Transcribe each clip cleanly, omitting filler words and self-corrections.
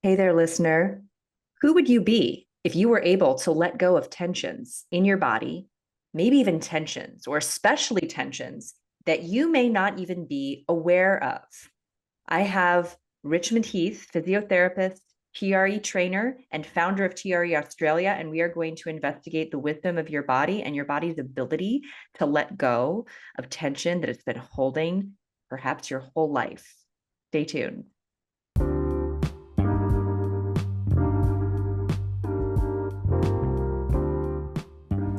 Hey there, listener. Who would you be if you were able to let go of tensions in your body, maybe even tensions, or especially tensions that you may not even be aware of? I have Richmond Heath, physiotherapist, TRE trainer, and founder of TRE Australia, and we are going to investigate the wisdom of your body and your body's ability to let go of tension that it's been holding perhaps your whole life. Stay tuned.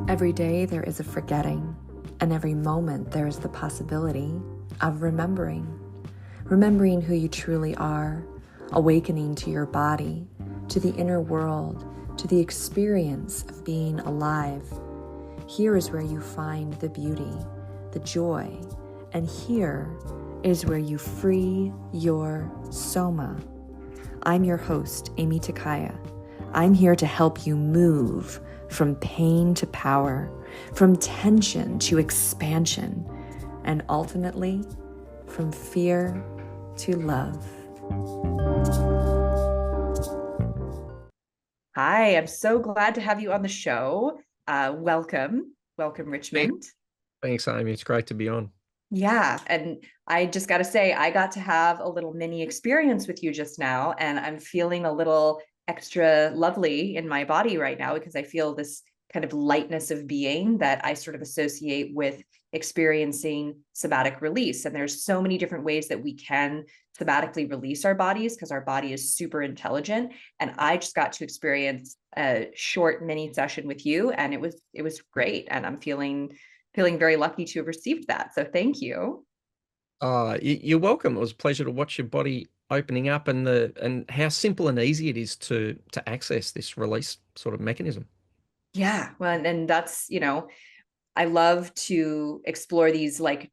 Every day there is a forgetting, and every moment there is the possibility of remembering. Remembering who you truly are, awakening to your body, to the inner world, to the experience of being alive. Here is where you find the beauty, the joy, and here is where you free your soma. I'm your host, Amy Takaya. I'm here to help you move from pain to power, from tension to expansion, and ultimately from fear to love. Hi, I'm so glad to have you on the show. Welcome, Thanks, Richmond. thanks, Amy. It's great to be on. Yeah, and I just got to say, I got to have a little mini experience with you just now, and I'm feeling a little extra lovely in my body right now because I feel this kind of lightness of being that I sort of associate with experiencing somatic release. And there's so many different ways that we can somatically release our bodies because our body is super intelligent. And I just got to experience a short mini session with you, and it was great. And I'm feeling very lucky to have received that. So thank you. You're welcome. It was a pleasure to watch your body opening up and how simple and easy it is to access this release sort of mechanism. Yeah. Well, and that's, I love to explore these like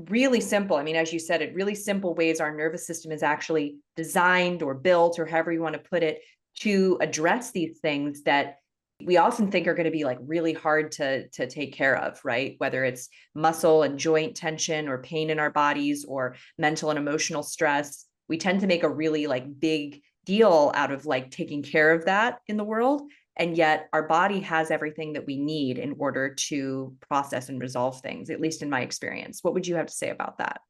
really simple. I mean, as you said, it really simple ways our nervous system is actually designed or built, or however you want to put it, to address these things that we often think are going to be like really hard to take care of, right? Whether it's muscle and joint tension or pain in our bodies or mental and emotional stress, we tend to make a really like big deal out of like taking care of that in the world. And yet our body has everything that we need in order to process and resolve things, at least in my experience. What would you have to say about that?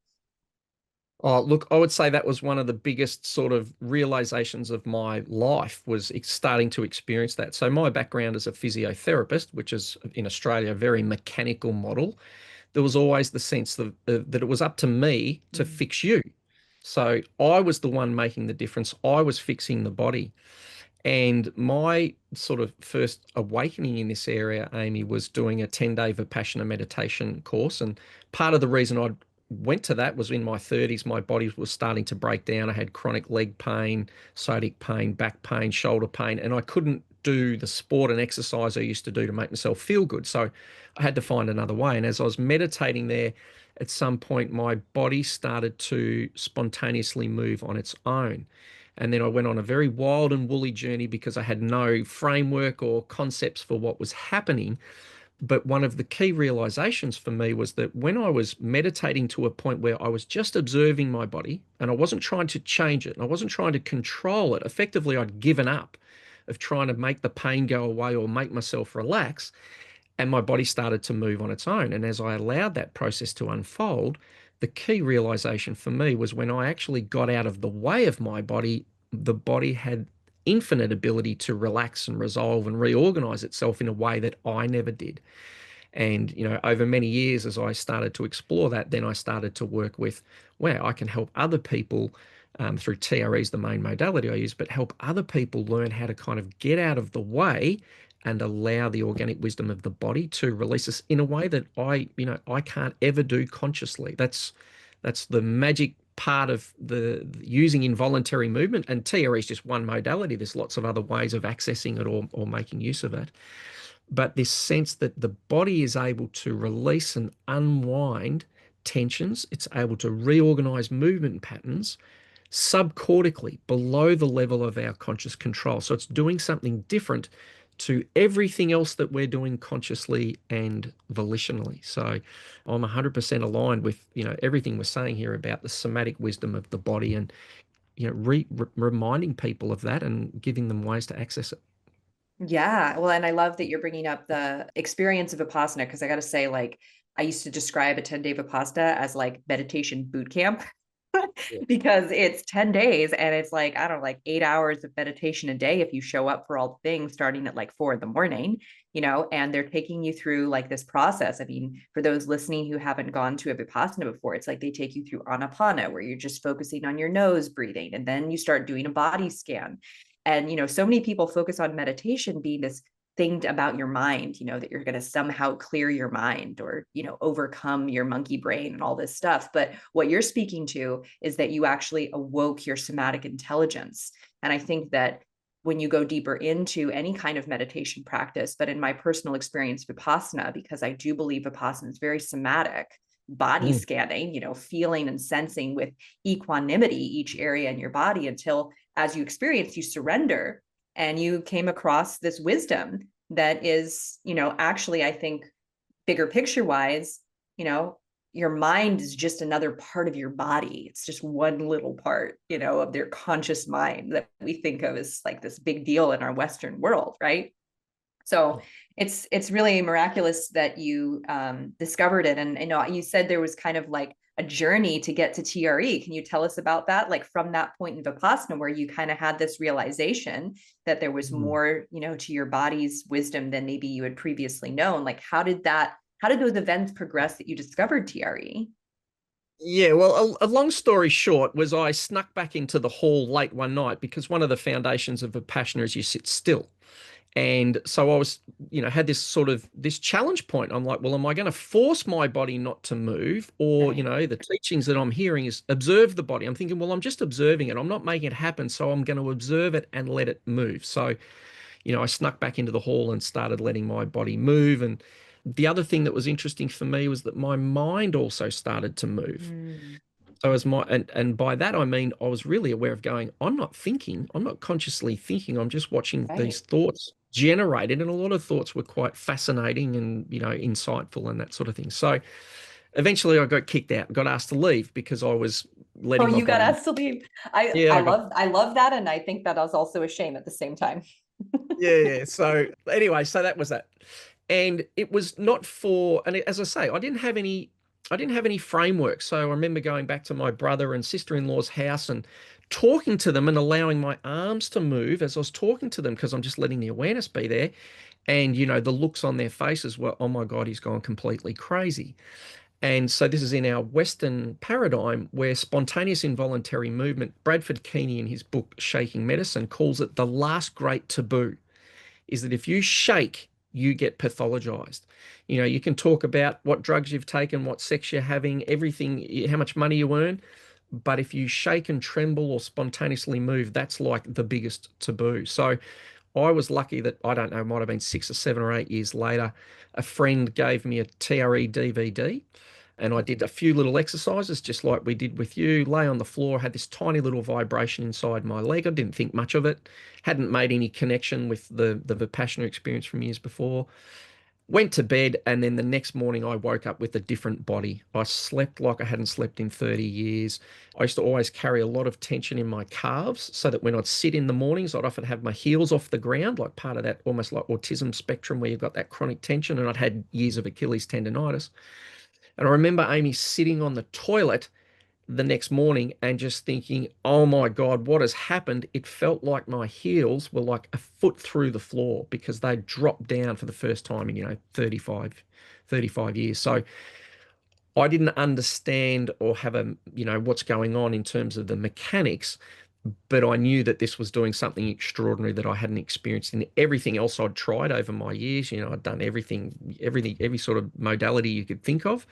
Look, I would say that was one of the biggest sort of realizations of my life was starting to experience that. So my background as a physiotherapist, which is in Australia a very mechanical model, there was always the sense that it was up to me to Mm. fix you. So I was the one making the difference. I was fixing the body. And my sort of first awakening in this area, Amy, was doing a 10-day Vipassana meditation course. And part of the reason I went to that was in my 30s, my body was starting to break down. I had chronic leg pain, sciatic pain, back pain, shoulder pain, and I couldn't do the sport and exercise I used to do to make myself feel good. So I had to find another way. And as I was meditating there, at some point, my body started to spontaneously move on its own. And then I went on a very wild and woolly journey because I had no framework or concepts for what was happening. But one of the key realizations for me was that when I was meditating to a point where I was just observing my body and I wasn't trying to change it and I wasn't trying to control it, effectively, I'd given up of trying to make the pain go away or make myself relax. And my body started to move on its own. And as I allowed that process to unfold, the key realization for me was when I actually got out of the way of my body, the body had infinite ability to relax and resolve and reorganize itself in a way that I never did. And, over many years, as I started to explore that, then I started to work with where I can help other people through TRE is the main modality I use, but help other people learn how to kind of get out of the way and allow the organic wisdom of the body to release us in a way that I can't ever do consciously. That's the magic part of the using involuntary movement, and TRE is just one modality. There's lots of other ways of accessing it or making use of it, but this sense that the body is able to release and unwind tensions, it's able to reorganize movement patterns subcortically below the level of our conscious control. So it's doing something different to everything else that we're doing consciously and volitionally. So I'm 100% aligned with, everything we're saying here about the somatic wisdom of the body and reminding people of that and giving them ways to access it. Yeah. Well, and I love that you're bringing up the experience of Vipassana, because I got to say, like, I used to describe a 10-day Vipassana as like meditation boot camp Yeah. because it's 10 days and it's like, I don't know, like 8 hours of meditation a day if you show up for all the things starting at like 4 in the morning, and they're taking you through like this process. I mean, for those listening who haven't gone to a Vipassana before, it's like they take you through Anapana, where you're just focusing on your nose breathing, and then you start doing a body scan. And, so many people focus on meditation being this thing about your mind, that you're going to somehow clear your mind or, overcome your monkey brain and all this stuff. But what you're speaking to is that you actually awoke your somatic intelligence. And I think that when you go deeper into any kind of meditation practice, but in my personal experience, Vipassana, because I do believe Vipassana is very somatic, body Mm. scanning, feeling and sensing with equanimity each area in your body until, as you experience, you surrender and you came across this wisdom that is, actually, I think, bigger picture wise, your mind is just another part of your body. It's just one little part, of their conscious mind that we think of as like this big deal in our Western world, right? So it's really miraculous that you discovered it. And you said there was kind of like a journey to get to TRE. Can you tell us about that? Like from that point in Vipassana where you kind of had this realization that there was Mm. more, to your body's wisdom than maybe you had previously known. Like how did those events progress that you discovered TRE? Yeah, well, a long story short was I snuck back into the hall late one night because one of the foundations of Vipassana is you sit still. And so I was, had this sort of this challenge point. I'm like, well, am I going to force my body not to move? Or, Right. the teachings that I'm hearing is observe the body. I'm thinking, well, I'm just observing it. I'm not making it happen. So I'm going to observe it and let it move. So, I snuck back into the hall and started letting my body move. And the other thing that was interesting for me was that my mind also started to move. Mm, So as my and by that I mean I was really aware of going, I'm not thinking, I'm not consciously thinking, I'm just watching these right. thoughts generated, and a lot of thoughts were quite fascinating and insightful and that sort of thing. So eventually I got kicked out, got asked to leave because I was Oh, letting my you got body. asked to leave. I Yeah, I I got. love I love that, and I think that was also a shame at the same time. Yeah. So anyway, so that was that. And it was not for, and as I say, I didn't have any framework. So I remember going back to my brother and sister-in-law's house and talking to them and allowing my arms to move as I was talking to them because I'm just letting the awareness be there. And the looks on their faces were, oh my God, he's gone completely crazy. And so this is in our Western paradigm where spontaneous involuntary movement, Bradford Keeney in his book Shaking Medicine calls it the last great taboo, is that if you shake, you get pathologized. You can talk about what drugs you've taken, what sex you're having, everything, how much money you earn. But if you shake and tremble or spontaneously move, that's like the biggest taboo. So I was lucky that, I don't know, it might have been 6 or 7 or 8 years later, a friend gave me a TRE DVD and I did a few little exercises just like we did with you. Lay on the floor, had this tiny little vibration inside my leg. I didn't think much of it, hadn't made any connection with the Vipassana experience from years before. Went to bed, and then the next morning I woke up with a different body. I slept like I hadn't slept in 30 years. I used to always carry a lot of tension in my calves so that when I'd sit in the mornings, I'd often have my heels off the ground, like part of that almost like autism spectrum where you've got that chronic tension. And I'd had years of Achilles tendonitis. And I remember Amy sitting on the toilet the next morning and just thinking, oh my God, what has happened? It felt like my heels were like a foot through the floor because they dropped down for the first time in, 35 years. So I didn't understand or have what's going on in terms of the mechanics, but I knew that this was doing something extraordinary that I hadn't experienced in everything else I'd tried over my years. I'd done everything, every sort of modality you could think of.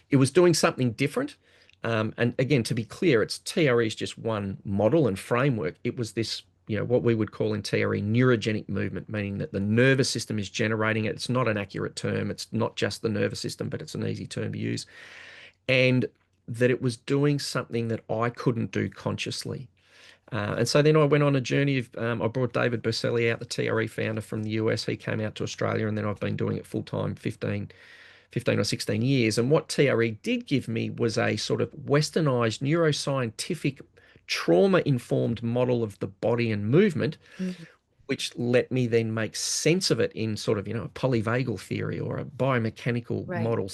It was doing something different. And again, to be clear, it's TRE is just one model and framework. It was this, what we would call in TRE neurogenic movement, meaning that the nervous system is generating it. It's not an accurate term. It's not just the nervous system, but it's an easy term to use. And that it was doing something that I couldn't do consciously. And so then I went on a journey of, I brought David Berceli out, the TRE founder from the US. He came out to Australia, and then I've been doing it full time 15 or 16 years. And what TRE did give me was a sort of westernized neuroscientific trauma-informed model of the body and movement, Mm. which let me then make sense of it in sort of, a polyvagal theory or a biomechanical Right. model.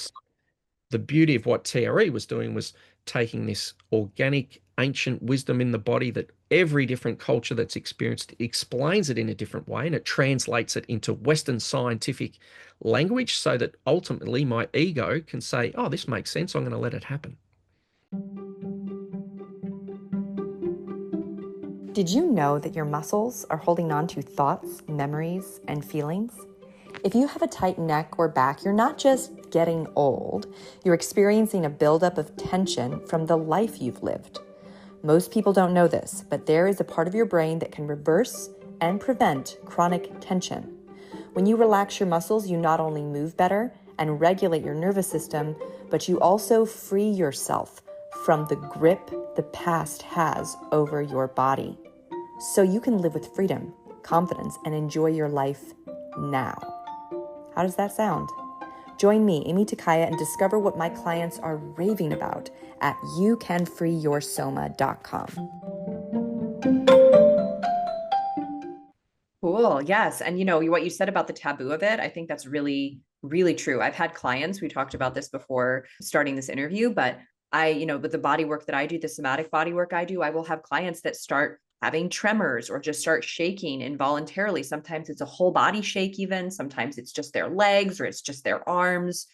The beauty of what TRE was doing was taking this organic ancient wisdom in the body that every different culture that's experienced explains it in a different way, and it translates it into Western scientific language so that ultimately my ego can say, oh, this makes sense, I'm going to let it happen. Did you know that your muscles are holding on to thoughts, memories, and feelings? If you have a tight neck or back, you're not just getting old, you're experiencing a buildup of tension from the life you've lived. Most people don't know this, but there is a part of your brain that can reverse and prevent chronic tension. When you relax your muscles, you not only move better and regulate your nervous system, but you also free yourself from the grip the past has over your body. So you can live with freedom, confidence, and enjoy your life now. How does that sound? Join me, Amy Takaya, and discover what my clients are raving about at youcanfreeyoursoma.com. Cool. Yes. And what you said about the taboo of it, I think that's really, really true. I've had clients, we talked about this before starting this interview, but with the body work that I do, the somatic body work I do, I will have clients that start having tremors or just start shaking involuntarily. Sometimes it's a whole body shake, even. Sometimes it's just their legs or it's just their arms.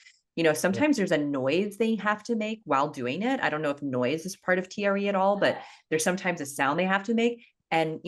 Sometimes there's a noise they have to make while doing it. I don't know if noise is part of TRE at all, but there's sometimes a sound they have to make. And,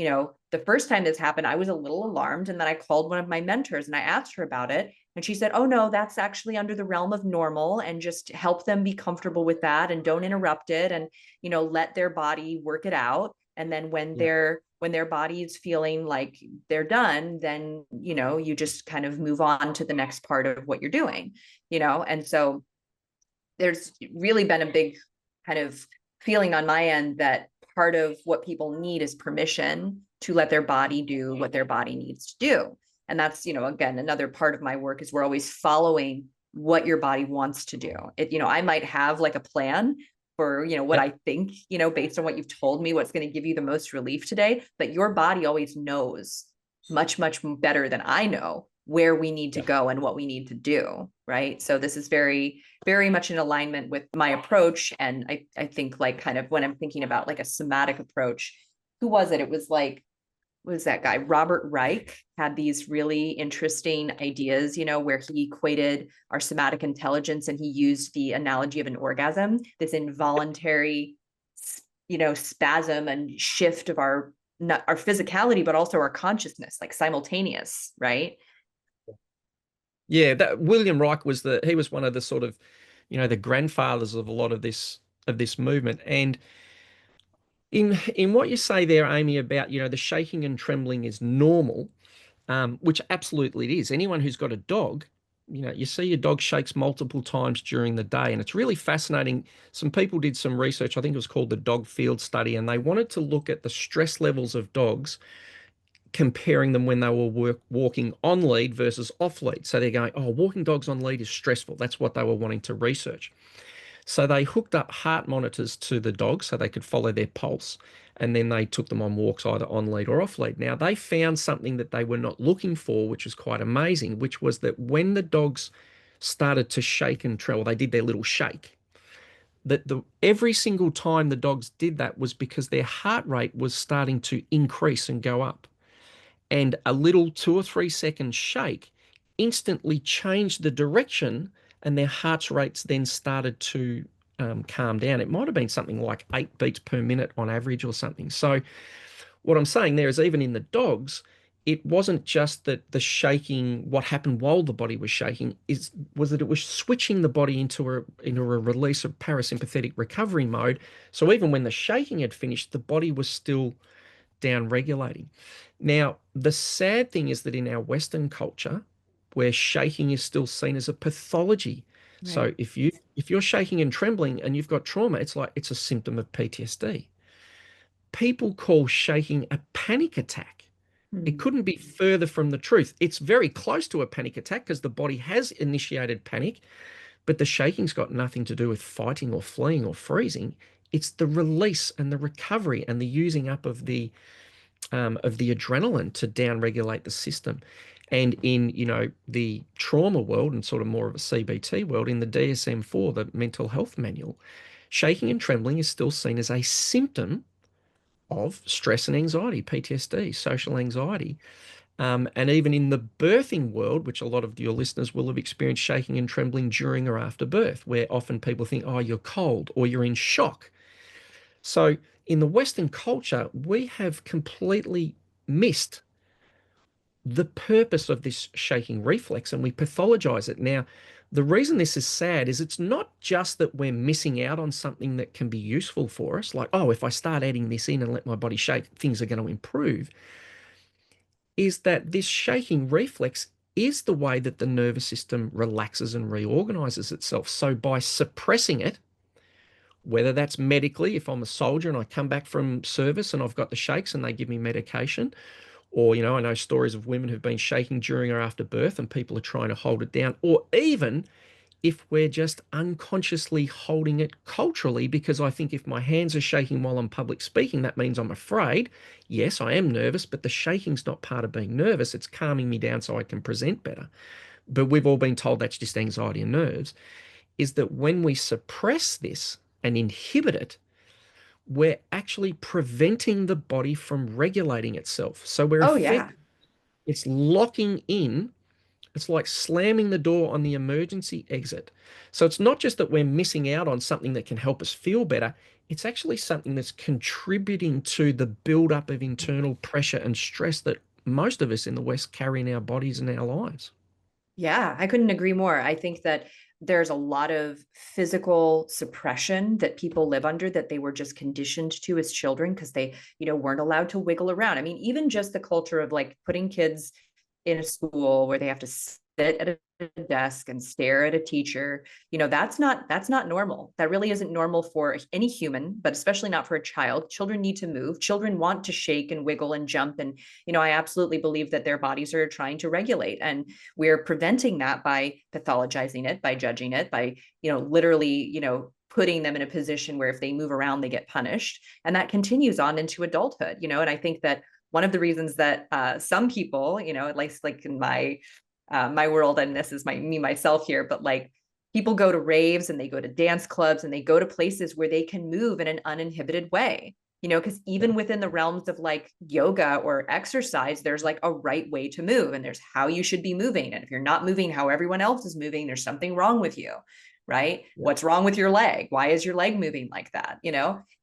the first time this happened, I was a little alarmed. And then I called one of my mentors and I asked her about it. And she said, oh, no, that's actually under the realm of normal, and just help them be comfortable with that and don't interrupt it, and, let their body work it out. And then when their body is feeling like they're done, then, you just kind of move on to the next part of what you're doing, and so there's really been a big kind of feeling on my end that part of what people need is permission to let their body do what their body needs to do. And that's, again, another part of my work is we're always following what your body wants to do. I might have like a plan for, what I think, based on what you've told me, what's going to give you the most relief today, but your body always knows much, much better than I know where we need to go and what we need to do. Right. So this is very, very much in alignment with my approach. And I think like kind of when I'm thinking about like a somatic approach, who was it? It was like, what was that guy? Robert Reich had these really interesting ideas, where he equated our somatic intelligence, and he used the analogy of an orgasm, this involuntary, spasm and shift of our physicality, but also our consciousness, like simultaneous, right? Yeah, that William Reich he was one of the sort of, the grandfathers of a lot of this movement. And in what you say there, Amy, about, the shaking and trembling is normal, which absolutely it is. Anyone who's got a dog, you see your dog shakes multiple times during the day, and it's really fascinating. Some people did some research, I think it was called the dog field study, and they wanted to look at the stress levels of dogs, comparing them when they were walking on lead versus off lead. So they're going, oh, walking dogs on lead is stressful. That's what they were wanting to research. So they hooked up heart monitors to the dogs so they could follow their pulse. And then they took them on walks either on lead or off lead. Now, they found something that they were not looking for, which was quite amazing, which was that when the dogs started to shake and tremble, they did their little shake. That every single time the dogs did that was because their heart rate was starting to increase and go up. And a little 2 or 3 second shake instantly changed the direction, and their heart rates then started to calm down. It might have been something like 8 beats per minute on average or something. So what I'm saying there is, even in the dogs, it wasn't just that the shaking, what happened while the body was shaking, was that it was switching the body into a release of parasympathetic recovery mode. So even when the shaking had finished, the body was still down regulating. Now, the sad thing is that in our Western culture, where shaking is still seen as a pathology. Right. So if you're shaking and trembling and you've got trauma, it's like it's a symptom of PTSD. People call shaking a panic attack. It couldn't be further from the truth. It's very close to a panic attack because the body has initiated panic, but the shaking's got nothing to do with fighting or fleeing or freezing. It's the release and the recovery and the using up of the adrenaline to downregulate the system. And in, the trauma world and sort of more of a CBT world, in the DSM-4, the mental health manual, shaking and trembling is still seen as a symptom of stress and anxiety, PTSD, social anxiety. And even in the birthing world, which a lot of your listeners will have experienced shaking and trembling during or after birth, where often people think, oh, you're cold or you're in shock. So in the Western culture, we have completely missed the purpose of this shaking reflex and we pathologize it. Now, the reason this is sad is it's not just that we're missing out on something that can be useful for us, like, oh, if I start adding this in and let my body shake, things are going to improve, is that this shaking reflex is the way that the nervous system relaxes and reorganizes itself. So by suppressing it, whether that's medically, if I'm a soldier and I come back from service and I've got the shakes and they give me medication, or, I know stories of women who've been shaking during or after birth and people are trying to hold it down, or even if we're just unconsciously holding it culturally, because I think if my hands are shaking while I'm public speaking, that means I'm afraid. Yes, I am nervous, but the shaking's not part of being nervous. It's calming me down so I can present better. But we've all been told that's just anxiety and nerves. Is that when we suppress this and inhibit it, we're actually preventing the body from regulating itself. So we're Oh yeah. it's locking in. It's like slamming the door on the emergency exit. So it's not just that we're missing out on something that can help us feel better. It's actually something that's contributing to the buildup of internal pressure and stress that most of us in the West carry in our bodies and our lives. Yeah, I couldn't agree more. I think that there's a lot of physical suppression that people live under that they were just conditioned to as children because they, weren't allowed to wiggle around. I mean, even just the culture of like putting kids in a school where they have to sit at a desk and stare at a teacher, that's not normal. That really isn't normal for any human, but especially not for a child. Children need to move. Children want to shake and wiggle and jump. And, I absolutely believe that their bodies are trying to regulate. And we're preventing that by pathologizing it, by judging it, by, literally, putting them in a position where if they move around, they get punished. And that continues on into adulthood, and I think that one of the reasons that some people, at least like in my world, and this is me myself here, but like people go to raves and they go to dance clubs and they go to places where they can move in an uninhibited way. Because even within the realms of like yoga or exercise, there's like a right way to move and there's how you should be moving. And if you're not moving how everyone else is moving, there's something wrong with you, right? Yeah. What's wrong with your leg? Why is your leg moving like that?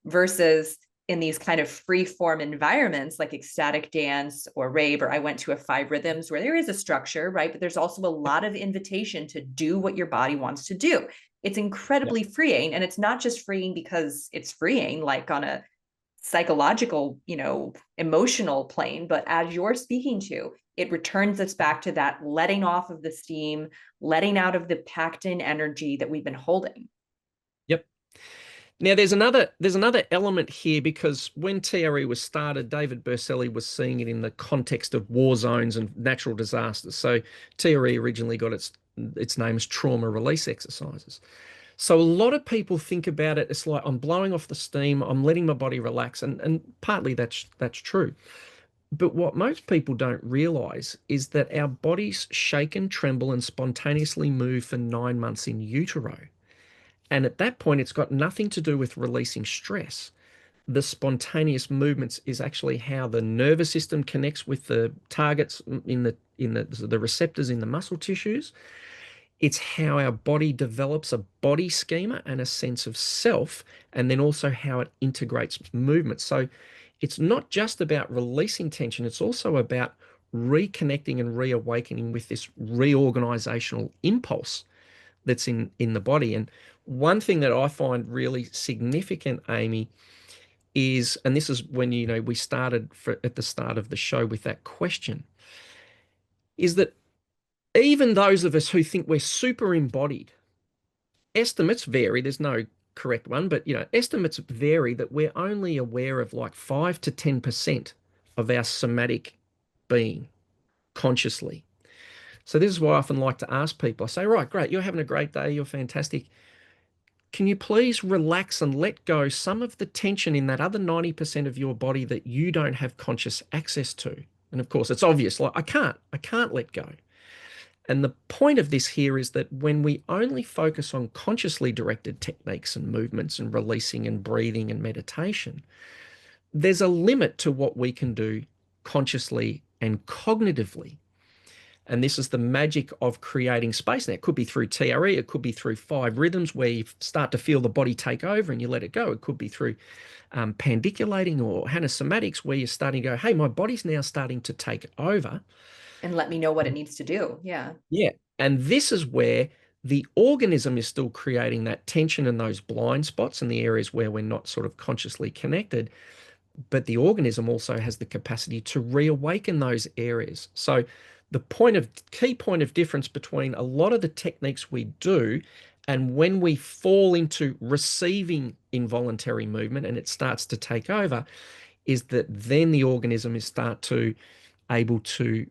Versus in these kind of free form environments like ecstatic dance or rave, or I went to a 5 rhythms where there is a structure, right? But there's also a lot of invitation to do what your body wants to do. It's Yeah. incredibly freeing. And it's not just freeing because it's freeing, like on a psychological, emotional plane, but as you're speaking to, it returns us back to that letting off of the steam, letting out of the packed in energy that we've been holding. Yep. Now there's another element here because when TRE was started, David Berceli was seeing it in the context of war zones and natural disasters. So TRE originally got its name as trauma release exercises. So a lot of people think about it, it's like I'm blowing off the steam, I'm letting my body relax, and partly that's true. But what most people don't realize is that our bodies shake and tremble and spontaneously move for 9 months in utero. And at that point, it's got nothing to do with releasing stress. The spontaneous movements is actually how the nervous system connects with the targets in the receptors in the muscle tissues. It's how our body develops a body schema and a sense of self, and then also how it integrates movement. So it's not just about releasing tension, it's also about reconnecting and reawakening with this reorganizational impulse that's in the body. And one thing that I find really significant, Amy, is, and this is when we started at the start of the show with that question, is that even those of us who think we're super embodied, estimates vary. There's no correct one, but estimates vary that we're only aware of like 5 to 10% of our somatic being consciously. So this is why I often like to ask people. I say, right, great, you're having a great day, you're fantastic. can you please relax and let go some of the tension in that other 90% of your body that you don't have conscious access to? And of course, it's obvious, like I can't let go. And the point of this here is that when we only focus on consciously directed techniques and movements and releasing and breathing and meditation, there's a limit to what we can do consciously and cognitively. And this is the magic of creating space. Now, it could be through TRE, it could be through 5 rhythms where you start to feel the body take over and you let it go. It could be through pandiculating or somatics where you're starting to go, hey, my body's now starting to take over. And let me know what it needs to do. Yeah. Yeah. And this is where the organism is still creating that tension and those blind spots in the areas where we're not sort of consciously connected. But the organism also has the capacity to reawaken those areas. So the key point of difference between a lot of the techniques we do and when we fall into receiving involuntary movement and it starts to take over is that then the organism is start to able to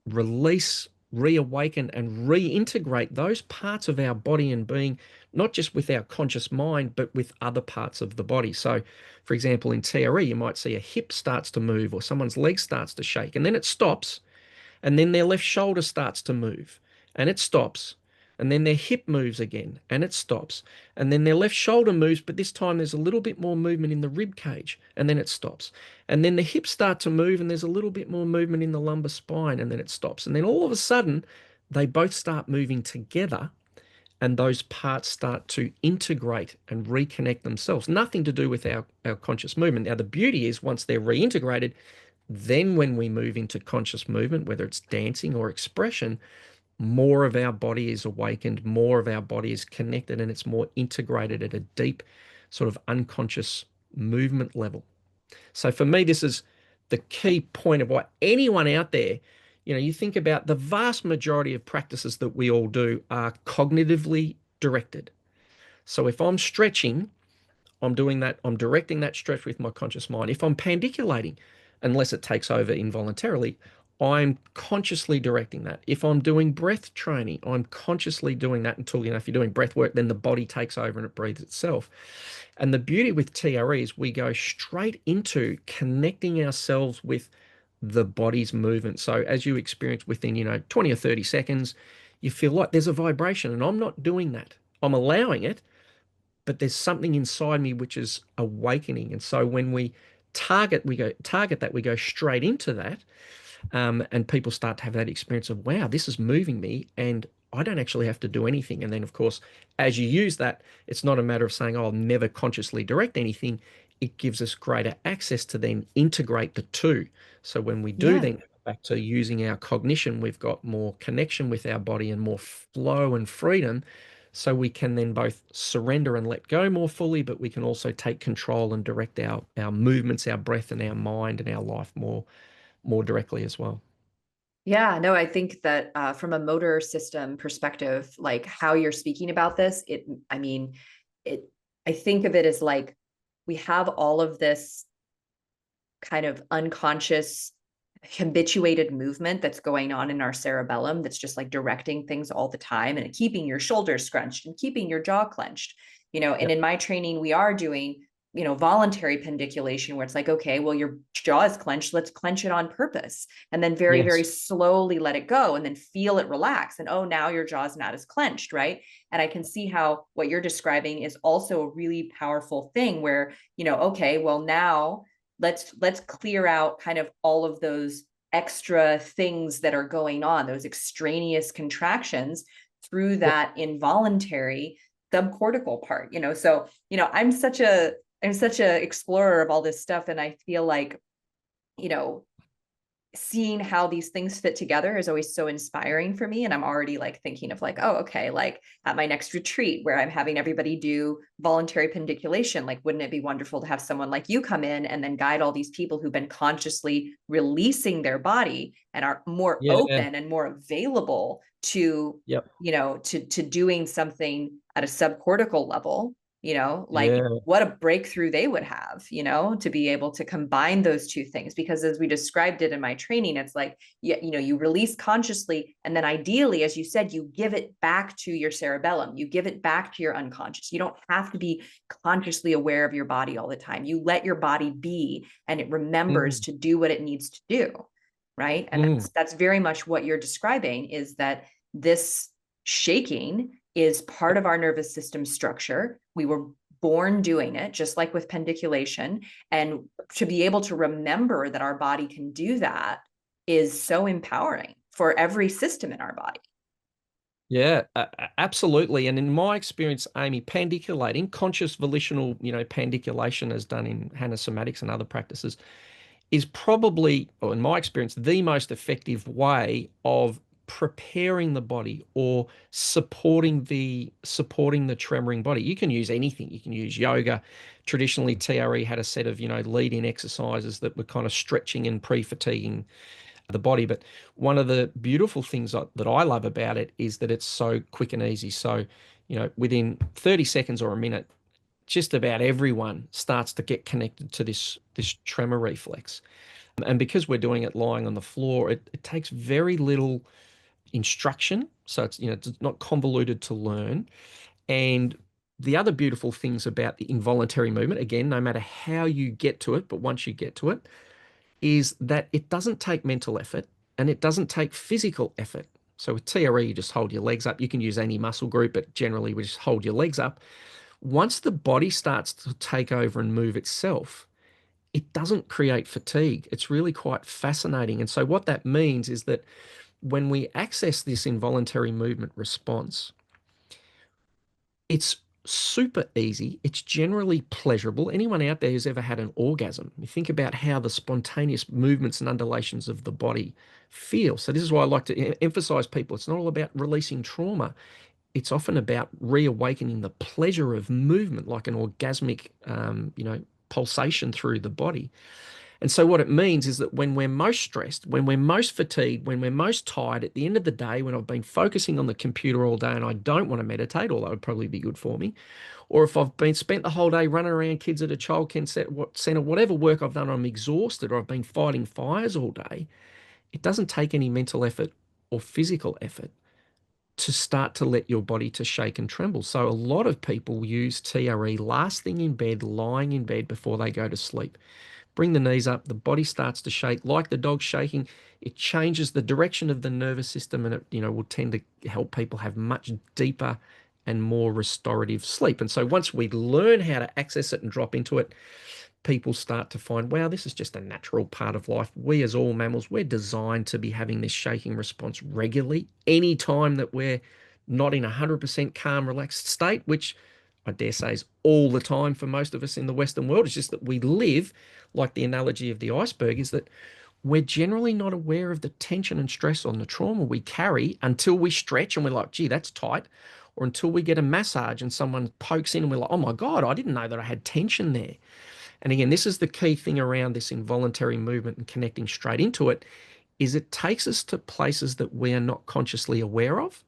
release, reawaken, and reintegrate those parts of our body and being, not just with our conscious mind, but with other parts of the body. So, for example, in TRE, you might see a hip starts to move or someone's leg starts to shake, and then it stops, and then their left shoulder starts to move, and it stops. And then their hip moves again and it stops. And then their left shoulder moves, but this time there's a little bit more movement in the rib cage and then it stops. And then the hips start to move and there's a little bit more movement in the lumbar spine and then it stops. And then all of a sudden, they both start moving together and those parts start to integrate and reconnect themselves. Nothing to do with our conscious movement. Now, the beauty is once they're reintegrated, then when we move into conscious movement, whether it's dancing or expression, more of our body is awakened, more of our body is connected, and it's more integrated at a deep, sort of unconscious movement level. So for me, this is the key point of why anyone out there, you think about the vast majority of practices that we all do are cognitively directed. So if I'm stretching, I'm doing that, I'm directing that stretch with my conscious mind. If I'm pandiculating, unless it takes over involuntarily, I'm consciously directing that. If I'm doing breath training, I'm consciously doing that until, if you're doing breath work, then the body takes over and it breathes itself. And the beauty with TRE is we go straight into connecting ourselves with the body's movement. So as you experience within, 20 or 30 seconds, you feel like there's a vibration and I'm not doing that. I'm allowing it, but there's something inside me which is awakening. And so when we target that, we go straight into that. And people start to have that experience of, wow, this is moving me and I don't actually have to do anything. And then, of course, as you use that, it's not a matter of saying, oh, I'll never consciously direct anything. It gives us greater access to then integrate the two. So when we do then go back to using our cognition, we've got more connection with our body and more flow and freedom. So we can then both surrender and let go more fully, but we can also take control and direct our movements, our breath and our mind and our life more directly as well. Yeah, no, I think that from a motor system perspective, like how you're speaking about this, I think of it as like we have all of this kind of unconscious habituated movement that's going on in our cerebellum that's just like directing things all the time and keeping your shoulders scrunched and keeping your jaw clenched, and in my training we are doing voluntary pandiculation where it's like, okay, well, your jaw is clenched, let's clench it on purpose, and then very, very slowly let it go and then feel it relax, and oh, now your jaw is not as clenched, right? And I can see how what you're describing is also a really powerful thing where, okay, well, now let's clear out kind of all of those extra things that are going on, those extraneous contractions through that involuntary subcortical part, so I'm such a explorer of all this stuff. And I feel like, seeing how these things fit together is always so inspiring for me. And I'm already like thinking of like, oh, okay, like at my next retreat where I'm having everybody do voluntary pandiculation, like, wouldn't it be wonderful to have someone like you come in and then guide all these people who've been consciously releasing their body and are more open and more available to, to doing something at a subcortical level. like Yeah. what a breakthrough they would have, to be able to combine those two things. Because as we described it in my training, it's like, you release consciously. And then ideally, as you said, you give it back to your cerebellum, you give it back to your unconscious. You don't have to be consciously aware of your body all the time. You let your body be, and it remembers Mm, to do what it needs to do. Right. And mm. that's very much what you're describing, is that this shaking is part Yep. of our nervous system structure. We were born doing it, just like with pendiculation. And to be able to remember that our body can do that is so empowering for every system in our body. Yeah, absolutely. And in my experience, Amy, pandiculating, conscious volitional, pandiculation as done in Hannah somatics and other practices, is probably, or in my experience, the most effective way of preparing the body or supporting the tremoring body. You can use anything. You can use yoga. Traditionally, TRE had a set of, lead-in exercises that were kind of stretching and pre-fatiguing the body. But one of the beautiful things that I love about it is that it's so quick and easy. So, within 30 seconds or a minute, just about everyone starts to get connected to this tremor reflex. And because we're doing it lying on the floor, it takes very little instruction. So it's not convoluted to learn. And the other beautiful things about the involuntary movement, again, no matter how you get to it, but once you get to it, is that it doesn't take mental effort and it doesn't take physical effort. So with TRE, you just hold your legs up. You can use any muscle group, but generally we just hold your legs up. Once the body starts to take over and move itself, it doesn't create fatigue. It's really quite fascinating. And so what that means is that when we access this involuntary movement response, it's super easy. It's generally pleasurable. Anyone out there who's ever had an orgasm, you think about how the spontaneous movements and undulations of the body feel. So this is why I like to emphasize people. It's not all about releasing trauma. It's often about reawakening the pleasure of movement, like an orgasmic, pulsation through the body. And so what it means is that when we're most stressed, when we're most fatigued, when we're most tired, at the end of the day, when I've been focusing on the computer all day and I don't want to meditate, although it would probably be good for me, or if I've been spent the whole day running around kids at a childcare centre, whatever work I've done, I'm exhausted, or I've been fighting fires all day, it doesn't take any mental effort or physical effort to start to let your body to shake and tremble. So a lot of people use TRE last thing in bed, lying in bed before they go to sleep. Bring the knees up, the body starts to shake like the dog's shaking. It changes the direction of the nervous system, and it, will tend to help people have much deeper and more restorative sleep. And so once we learn how to access it and drop into it, people start to find, wow, this is just a natural part of life. We, as all mammals, we're designed to be having this shaking response regularly. Any time that we're not in a 100% calm, relaxed state, which I dare say is all the time for most of us in the Western world, it's just that we live, like the analogy of the iceberg, is that we're generally not aware of the tension and stress on the trauma we carry until we stretch and we're like, gee, that's tight. Or until we get a massage and someone pokes in and we're like, oh my God, I didn't know that I had tension there. And again, this is the key thing around this involuntary movement and connecting straight into it, is it takes us to places that we are not consciously aware of.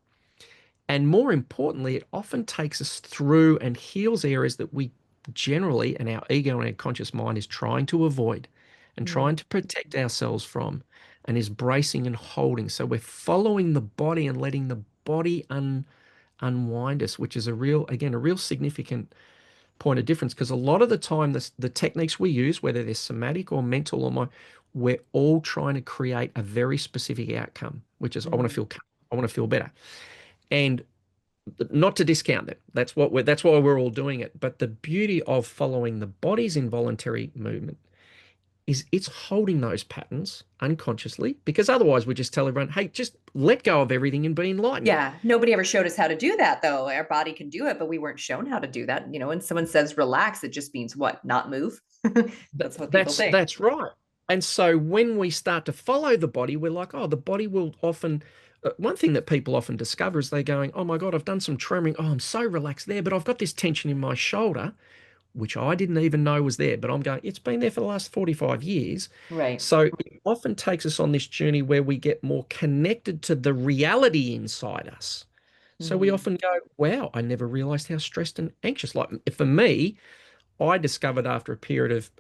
And more importantly, it often takes us through and heals areas that we generally, and our ego and our conscious mind is trying to avoid and trying Mm. to protect ourselves from, and is bracing and holding. So we're following the body and letting the body unwind us, which is a real significant point of difference, because a lot of the time the techniques we use, whether they're somatic or mental or we're all trying to create a very specific outcome, which is Mm. I want to feel better. And not to discount that. That's why we're all doing it. But the beauty of following the body's involuntary movement is it's holding those patterns unconsciously, because otherwise we just tell everyone, hey, just let go of everything and be enlightened. Yeah, nobody ever showed us how to do that, though. Our body can do it, but we weren't shown how to do that. When someone says relax, it just means what? Not move. That's what people think. That's right. And so when we start to follow the body, we're like, oh, the body will often. One thing that people often discover is they're going, oh my God, I've done some tremoring. Oh, I'm so relaxed there, but I've got this tension in my shoulder, which I didn't even know was there. But I'm going, it's been there for the last 45 years. Right. So it often takes us on this journey where we get more connected to the reality inside us. So we Mhm. often go, wow, I never realized how stressed and anxious. Like for me, I discovered after a period of,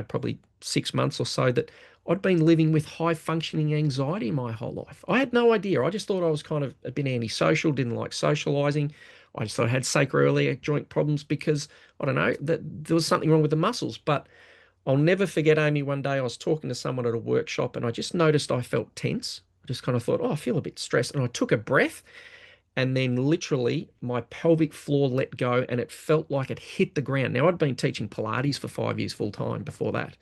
probably 6 months or so that I'd been living with high functioning anxiety my whole life. I had no idea. I just thought I was kind of a bit antisocial, didn't like socializing. I just thought I had sacroiliac joint problems because I don't know that there was something wrong with the muscles. But I'll never forget, Amy, one day I was talking to someone at a workshop and I just noticed I felt tense. I just kind of thought, oh, I feel a bit stressed. And I took a breath and then literally my pelvic floor let go and it felt like it hit the ground. Now, I'd been teaching Pilates for 5 years full time before that.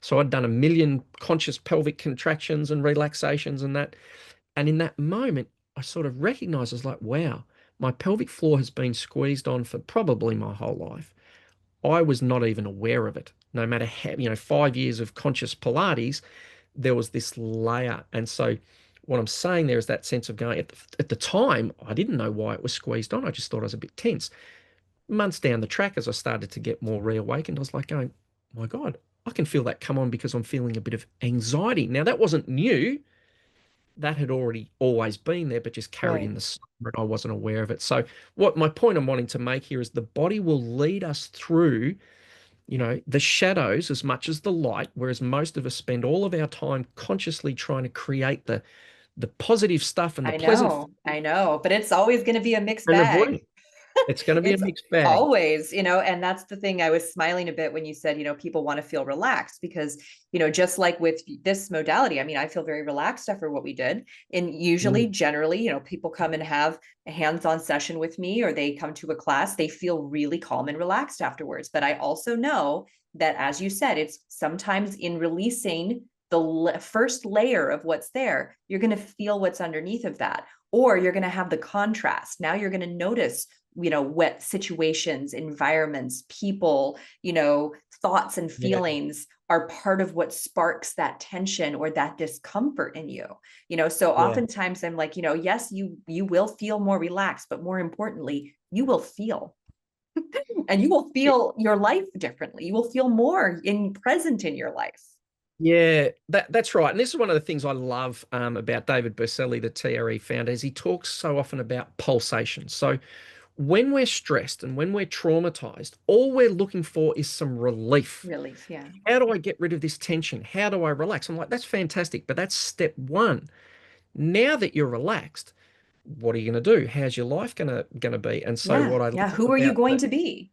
So I'd done a million conscious pelvic contractions and relaxations and that. And in that moment, I sort of recognized, I was like, wow, my pelvic floor has been squeezed on for probably my whole life. I was not even aware of it. No matter how, 5 years of conscious Pilates, there was this layer. And so what I'm saying there is that sense of going at the time, I didn't know why it was squeezed on. I just thought I was a bit tense. Months down the track, as I started to get more reawakened, I was like going, my God, I can feel that come on because I'm feeling a bit of anxiety. Now, that wasn't new. That had already always been there, but just carried in Right. the summer and I wasn't aware of it. So, what my point I'm wanting to make here is the body will lead us through the shadows as much as the light, whereas most of us spend all of our time consciously trying to create the positive stuff and the pleasant I know, but it's always going to be a mixed and bag. avoiding. It's going to be a It's mixed bag. always, and that's the thing. I was smiling a bit when you said, people want to feel relaxed because, just like with this modality, I mean, I feel very relaxed after what we did. And usually, Mm, generally, people come and have a hands-on session with me or they come to a class, they feel really calm and relaxed afterwards. But I also know that, as you said, it's sometimes in releasing the first layer of what's there, you're going to feel what's underneath of that. Or you're going to have the contrast. Now you're going to notice wet situations, environments, people, thoughts and yeah, feelings are part of what sparks that tension or that discomfort in you. So yeah, oftentimes I'm like, yes, you will feel more relaxed, but more importantly, you will feel and you will feel your life differently. You will feel more in present in your life. yeah. That's right. And this is one of the things I love about David Berceli, the TRE founder, is he talks so often about pulsation. So when we're stressed and when we're traumatized, all we're looking for is some relief. Relief, yeah. How do I get rid of this tension? How do I relax? I'm like, that's fantastic, but that's step one. Now that you're relaxed, what are you going to do? How's your life going to be? And so Yeah, what I yeah. love Who are you about going the to be?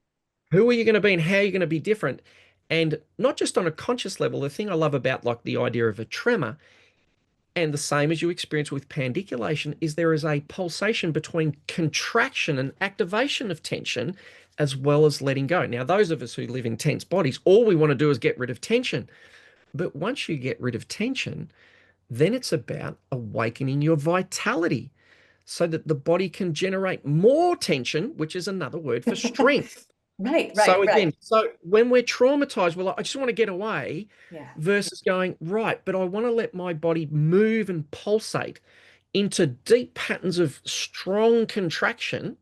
who are you going to be and how are you going to be different? And not just on a conscious level, the thing I love about like the idea of a tremor and the same as you experience with pandiculation is there is a pulsation between contraction and activation of tension as well as letting go. Now, those of us who live in tense bodies, all we want to do is get rid of tension. But once you get rid of tension, then it's about awakening your vitality so that the body can generate more tension, which is another word for strength. Right, right, So again, right. so when we're traumatized, we're like, I just want to get away Yeah. versus going, right, but I want to let my body move and pulsate into deep patterns of strong contraction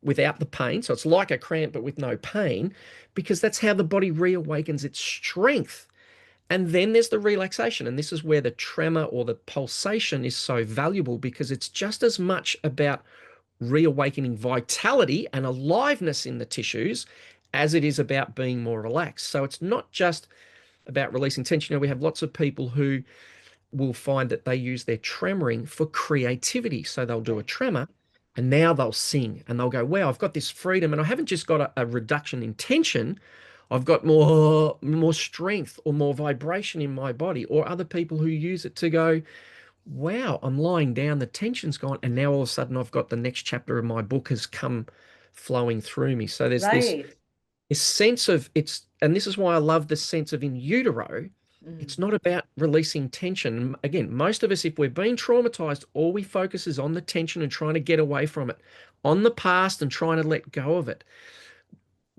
without the pain. So it's like a cramp, but with no pain, because that's how the body reawakens its strength. And then there's the relaxation. And this is where the tremor or the pulsation is so valuable because it's just as much about reawakening vitality and aliveness in the tissues as it is about being more relaxed. So it's not just about releasing tension. We have lots of people who will find that they use their tremoring for creativity. So they'll do a Right. tremor and now they'll sing and they'll go, wow, I've got this freedom and I haven't just got a reduction in tension. I've got more strength or more vibration in my body, or other people who use it to go, wow, I'm lying down, the tension's gone, and now all of a sudden I've got the next chapter of my book has come flowing through me. So there's Right. this sense of it's, and this is why I love the sense of in utero. Mm. It's not about releasing tension. Again, most of us, if we've been traumatized, all we focus is on the tension and trying to get away from it, on the past and trying to let go of it.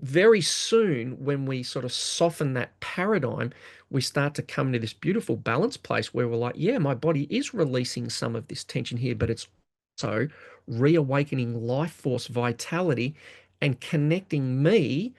Very soon, when we sort of soften that paradigm, we start to come to this beautiful balance place where we're like, yeah, my body is releasing some of this tension here, but it's also reawakening life force vitality and connecting me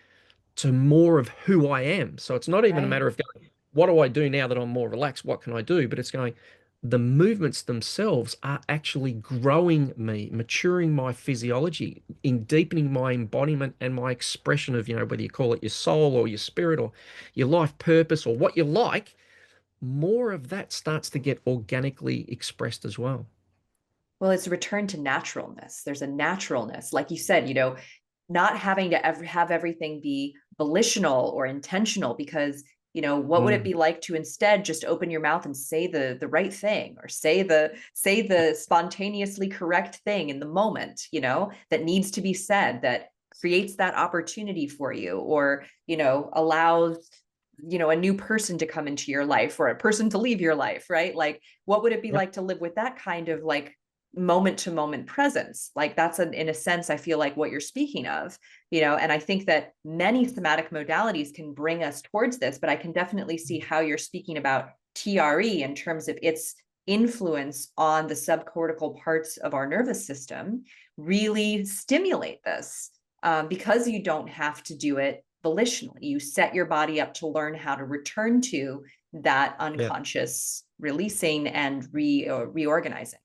to more of who I am. So it's not even a Right. matter of going, what do I do now that I'm more relaxed? What can I do? But it's going, the movements themselves are actually growing me, maturing my physiology, in deepening my embodiment and my expression of, whether you call it your soul or your spirit or your life purpose or what you like, more of that starts to get organically expressed as well. Well, it's a return to naturalness. There's a naturalness, like you said, not having to ever have everything be volitional or intentional, because what would it Mm, be like to instead just open your mouth and say the right thing, or say the spontaneously correct thing in the moment, that needs to be said, that creates that opportunity for you, or allows a new person to come into your life, or a person to leave your life, right? Like, what would it be yep. like to live with that kind of like moment to moment presence? Like, that's in a sense, I feel like what you're speaking of, and I think that many somatic modalities can bring us towards this, but I can definitely see how you're speaking about TRE in terms of its influence on the subcortical parts of our nervous system really stimulate this, because you don't have to do it volitionally. You set your body up to learn how to return to that Yeah. unconscious releasing and reorganizing.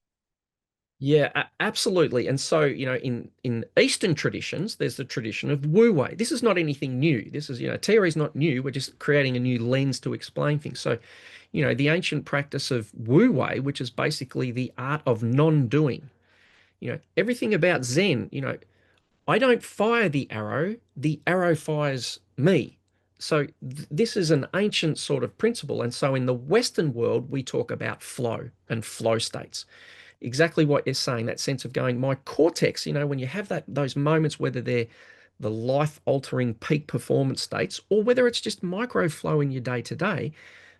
Yeah, absolutely. And so, in Eastern traditions, there's the tradition of Wu Wei. This is not anything new. This is, TRE is not new. We're just creating a new lens to explain things. So, the ancient practice of Wu Wei, which is basically the art of non-doing. Everything about Zen, I don't fire the arrow fires me. So this is an ancient sort of principle. And so in the Western world, we talk about flow and flow states. Exactly what you're saying, that sense of going, my cortex, when you have those moments, whether they're the life-altering peak performance states or whether it's just micro flow in your day to day,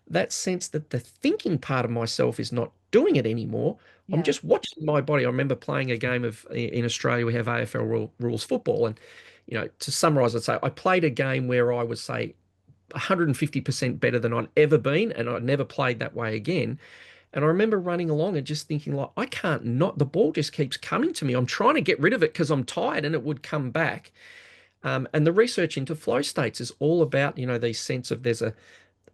that sense that the thinking part of myself is not doing it anymore. I'm Yeah. just watching my body. I remember playing a game of, in Australia, we have AFL rules football. And, to summarize, I'd say I played a game where I was, say, 150% better than I'd ever been, and I'd never played that way again. And I remember running along and just thinking, like, I can't not, the ball just keeps coming to me. I'm trying to get rid of it because I'm tired and it would come back. And the research into flow states is all about, these sense of there's a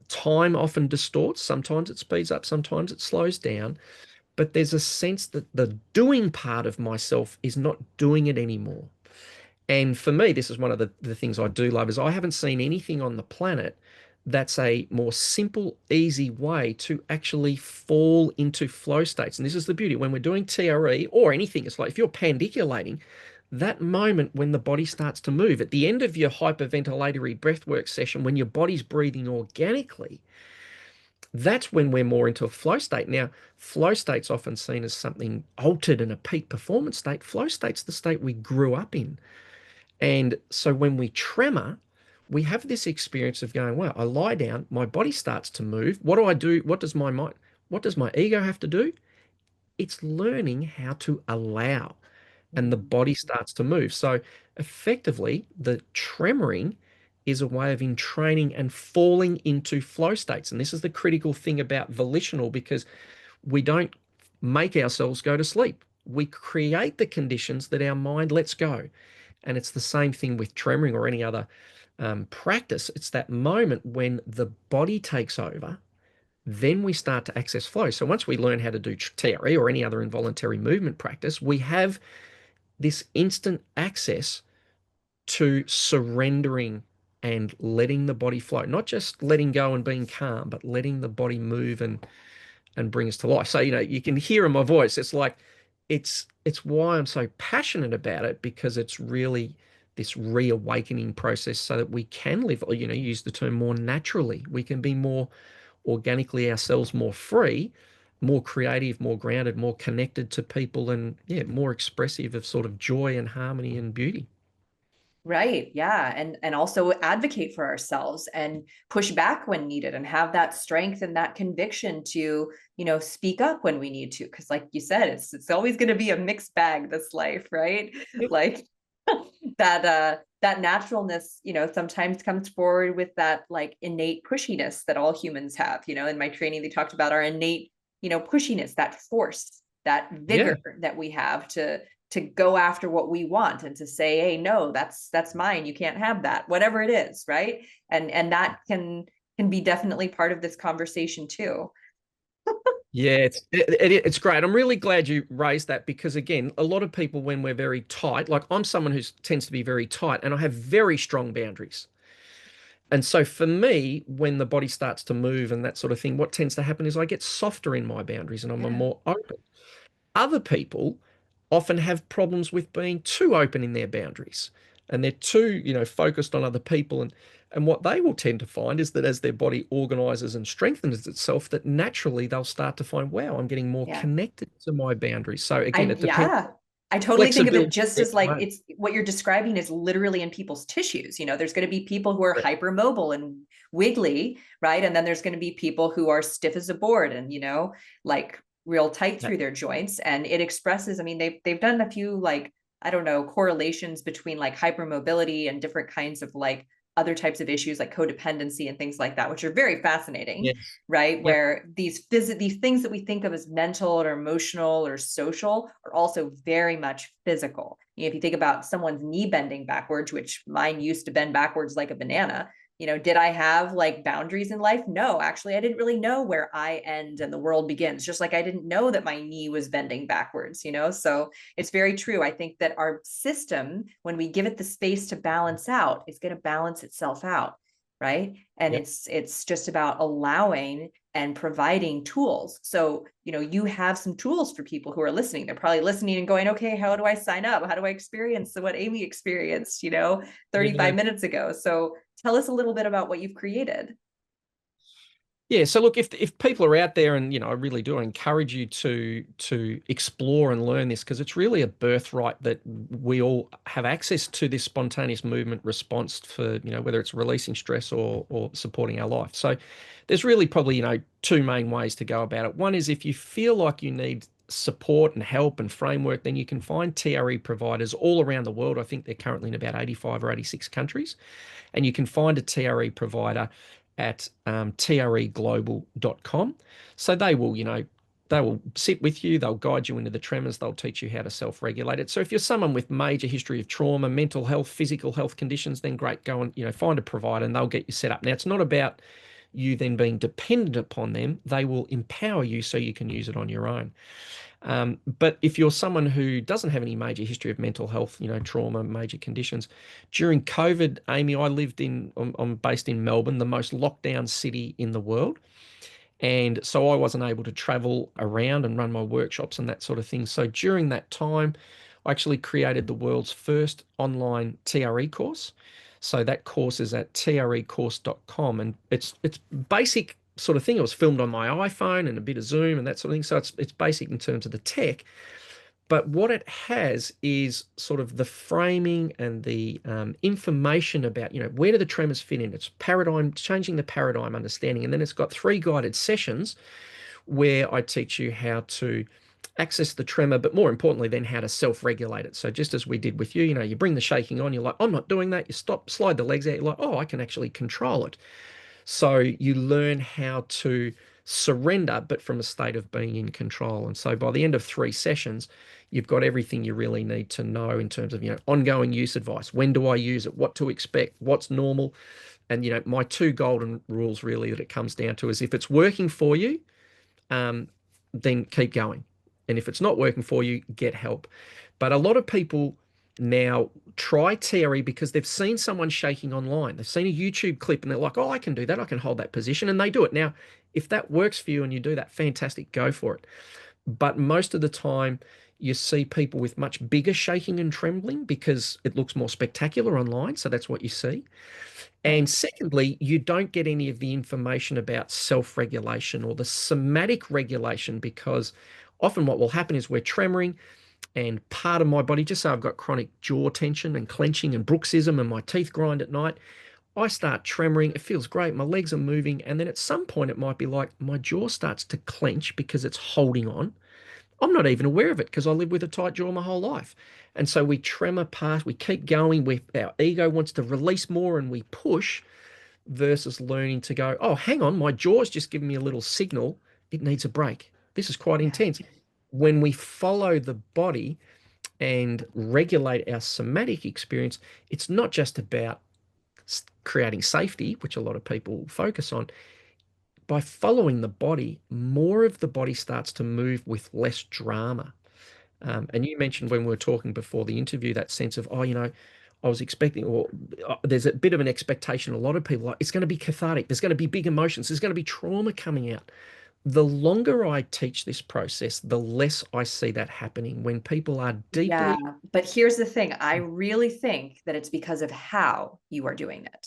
time often distorts. Sometimes it speeds up, sometimes it slows down. But there's a sense that the doing part of myself is not doing it anymore. And for me, this is one of the things I do love is I haven't seen anything on the planet that's a more simple, easy way to actually fall into flow states. And this is the beauty. When we're doing TRE or anything, it's like if you're pandiculating, that moment when the body starts to move, at the end of your hyperventilatory breathwork session, when your body's breathing organically, that's when we're more into a flow state. Now, flow state's often seen as something altered in a peak performance state. Flow state's the state we grew up in. And so when we tremor, we have this experience of going, wow, I lie down, my body starts to move. What do I do? What does my mind, what does my ego have to do? It's learning how to allow, and the body starts to move. So effectively, the tremoring is a way of entraining and falling into flow states. And this is the critical thing about volitional, because we don't make ourselves go to sleep. We create the conditions that our mind lets go. And it's the same thing with tremoring or any other practice. It's that moment when the body takes over, then we start to access flow. So once we learn how to do TRE or any other involuntary movement practice, we have this instant access to surrendering and letting the body flow, not just letting go and being calm, but letting the body move and bring us to life. So, you can hear in my voice, it's like it's why I'm so passionate about it, because it's really this reawakening process so that we can live, use the term more naturally. We can be more organically ourselves, more free, more creative, more grounded, more connected to people, and yeah, more expressive of sort of joy and harmony and beauty. Right. Yeah. And also advocate for ourselves and push back when needed, and have that strength and that conviction to, speak up when we need to. Cause like you said, it's always going to be a mixed bag, this life, right? Yep. Like that naturalness, sometimes comes forward with that like innate pushiness that all humans have. In my training, they talked about our innate, pushiness, that force, that Yeah. vigor that we have to go after what we want, and to say, hey, no, that's mine, you can't have that, whatever it is, right? And that can be definitely part of this conversation too. Yeah, it's great. I'm really glad you raised that because again, a lot of people when we're very tight, like I'm someone who tends to be very tight and I have very strong boundaries. And so for me, when the body starts to move and that sort of thing, what tends to happen is I get softer in my boundaries and I'm a Yeah. more open. Other people often have problems with being too open in their boundaries and they're too, focused on other people. And what they will tend to find is that as their body organizes and strengthens itself, that naturally they'll start to find, wow, I'm getting more Yeah. connected to my boundaries. So again, I it depends yeah. I totally think of it flexibility. just as like it's what you're describing is literally in people's tissues. There's going to be people who are hypermobile and wiggly, right? And then there's going to be people who are stiff as a board and, like real tight Yeah. through their joints. And it expresses, I mean, they've done a few like, I don't know, correlations between like hypermobility and different kinds of like other types of issues like codependency and things like that, which are very fascinating, Yes. right? Yep. Where these things that we think of as mental or emotional or social are also very much physical. If you think about someone's knee bending backwards, which mine used to bend backwards like a banana, did I have like boundaries in life? No, actually, I didn't really know where I end and the world begins, just like I didn't know that my knee was bending backwards, So it's very true. I think that our system, when we give it the space to balance out, is going to balance itself out, right? And Yep. it's just about allowing and providing tools. So, you have some tools for people who are listening. They're probably listening and going, okay, how do I sign up? How do I experience what Amy experienced, Yeah. 35 minutes ago? So tell us a little bit about what you've created. Yeah, so look, if people are out there, and I really do encourage you to explore and learn this because it's really a birthright that we all have access to this spontaneous movement response for whether it's releasing stress or supporting our life. So there's really probably two main ways to go about it. One is if you feel like you need support and help and framework, then you can find TRE providers all around the world. I think they're currently in about 85 or 86 countries, and you can find a TRE provider at treglobal.com. So they will sit with you, they'll guide you into the tremors, they'll teach you how to self-regulate it. So if you're someone with major history of trauma, mental health, physical health conditions, then great, go and find a provider and they'll get you set up. Now it's not about you then being dependent upon them. They will empower you so you can use it on your own. But if you're someone who doesn't have any major history of mental health, trauma, major conditions, during COVID, Amy, I'm based in Melbourne, the most locked down city in the world. And so I wasn't able to travel around and run my workshops and that sort of thing. So during that time, I actually created the world's first online TRE course. So that course is at trecourse.com, and it's basic sort of thing. It was filmed on my iPhone and a bit of Zoom and that sort of thing. So it's basic in terms of the tech. But what it has is sort of the framing and the information about, where do the tremors fit in? It's paradigm, changing the paradigm understanding. And then it's got 3 guided sessions where I teach you how to access the tremor, but more importantly, then how to self-regulate it. So just as we did with you, you bring the shaking on, you're like, I'm not doing that. You stop, slide the legs out, you're like, oh, I can actually control it. So you learn how to surrender, but from a state of being in control. And so by the end of 3 sessions, you've got everything you really need to know in terms of, ongoing use advice. When do I use it? What to expect? What's normal? And, my 2 golden rules really that it comes down to is if it's working for you, um, then keep going. And if it's not working for you, get help. But a lot of people now try TRE because they've seen someone shaking online. They've seen a YouTube clip and they're like, oh, I can do that. I can hold that position. And they do it. Now, if that works for you and you do that, fantastic, go for it. But most of the time, you see people with much bigger shaking and trembling because it looks more spectacular online. So that's what you see. And Right. secondly, you don't get any of the information about self-regulation or the somatic regulation because often what will happen is we're tremoring and part of my body, just say I've got chronic jaw tension and clenching and bruxism and my teeth grind at night, I start tremoring. It feels great. My legs are moving. And then at some point, it might be like my jaw starts to clench because it's holding on. I'm not even aware of it because I live with a tight jaw my whole life. And so we tremor past, we keep going. Our ego wants to release more and we push versus learning to go, oh, hang on, my jaw's just giving me a little signal. It needs a break. This is quite Yeah. intense. When we follow the body and regulate our somatic experience, it's not just about creating safety, which a lot of people focus on. by following the body, more of the body starts to move with less drama. And you mentioned when we were talking before the interview that sense of, oh, I was expecting, or there's a bit of an expectation. A lot of people are like, it's going to be cathartic. There's going to be big emotions. There's going to be trauma coming out. The longer I teach this process, the less I see that happening when people are Yeah, deeply. but here's the thing. I really think that it's because of how you are doing it.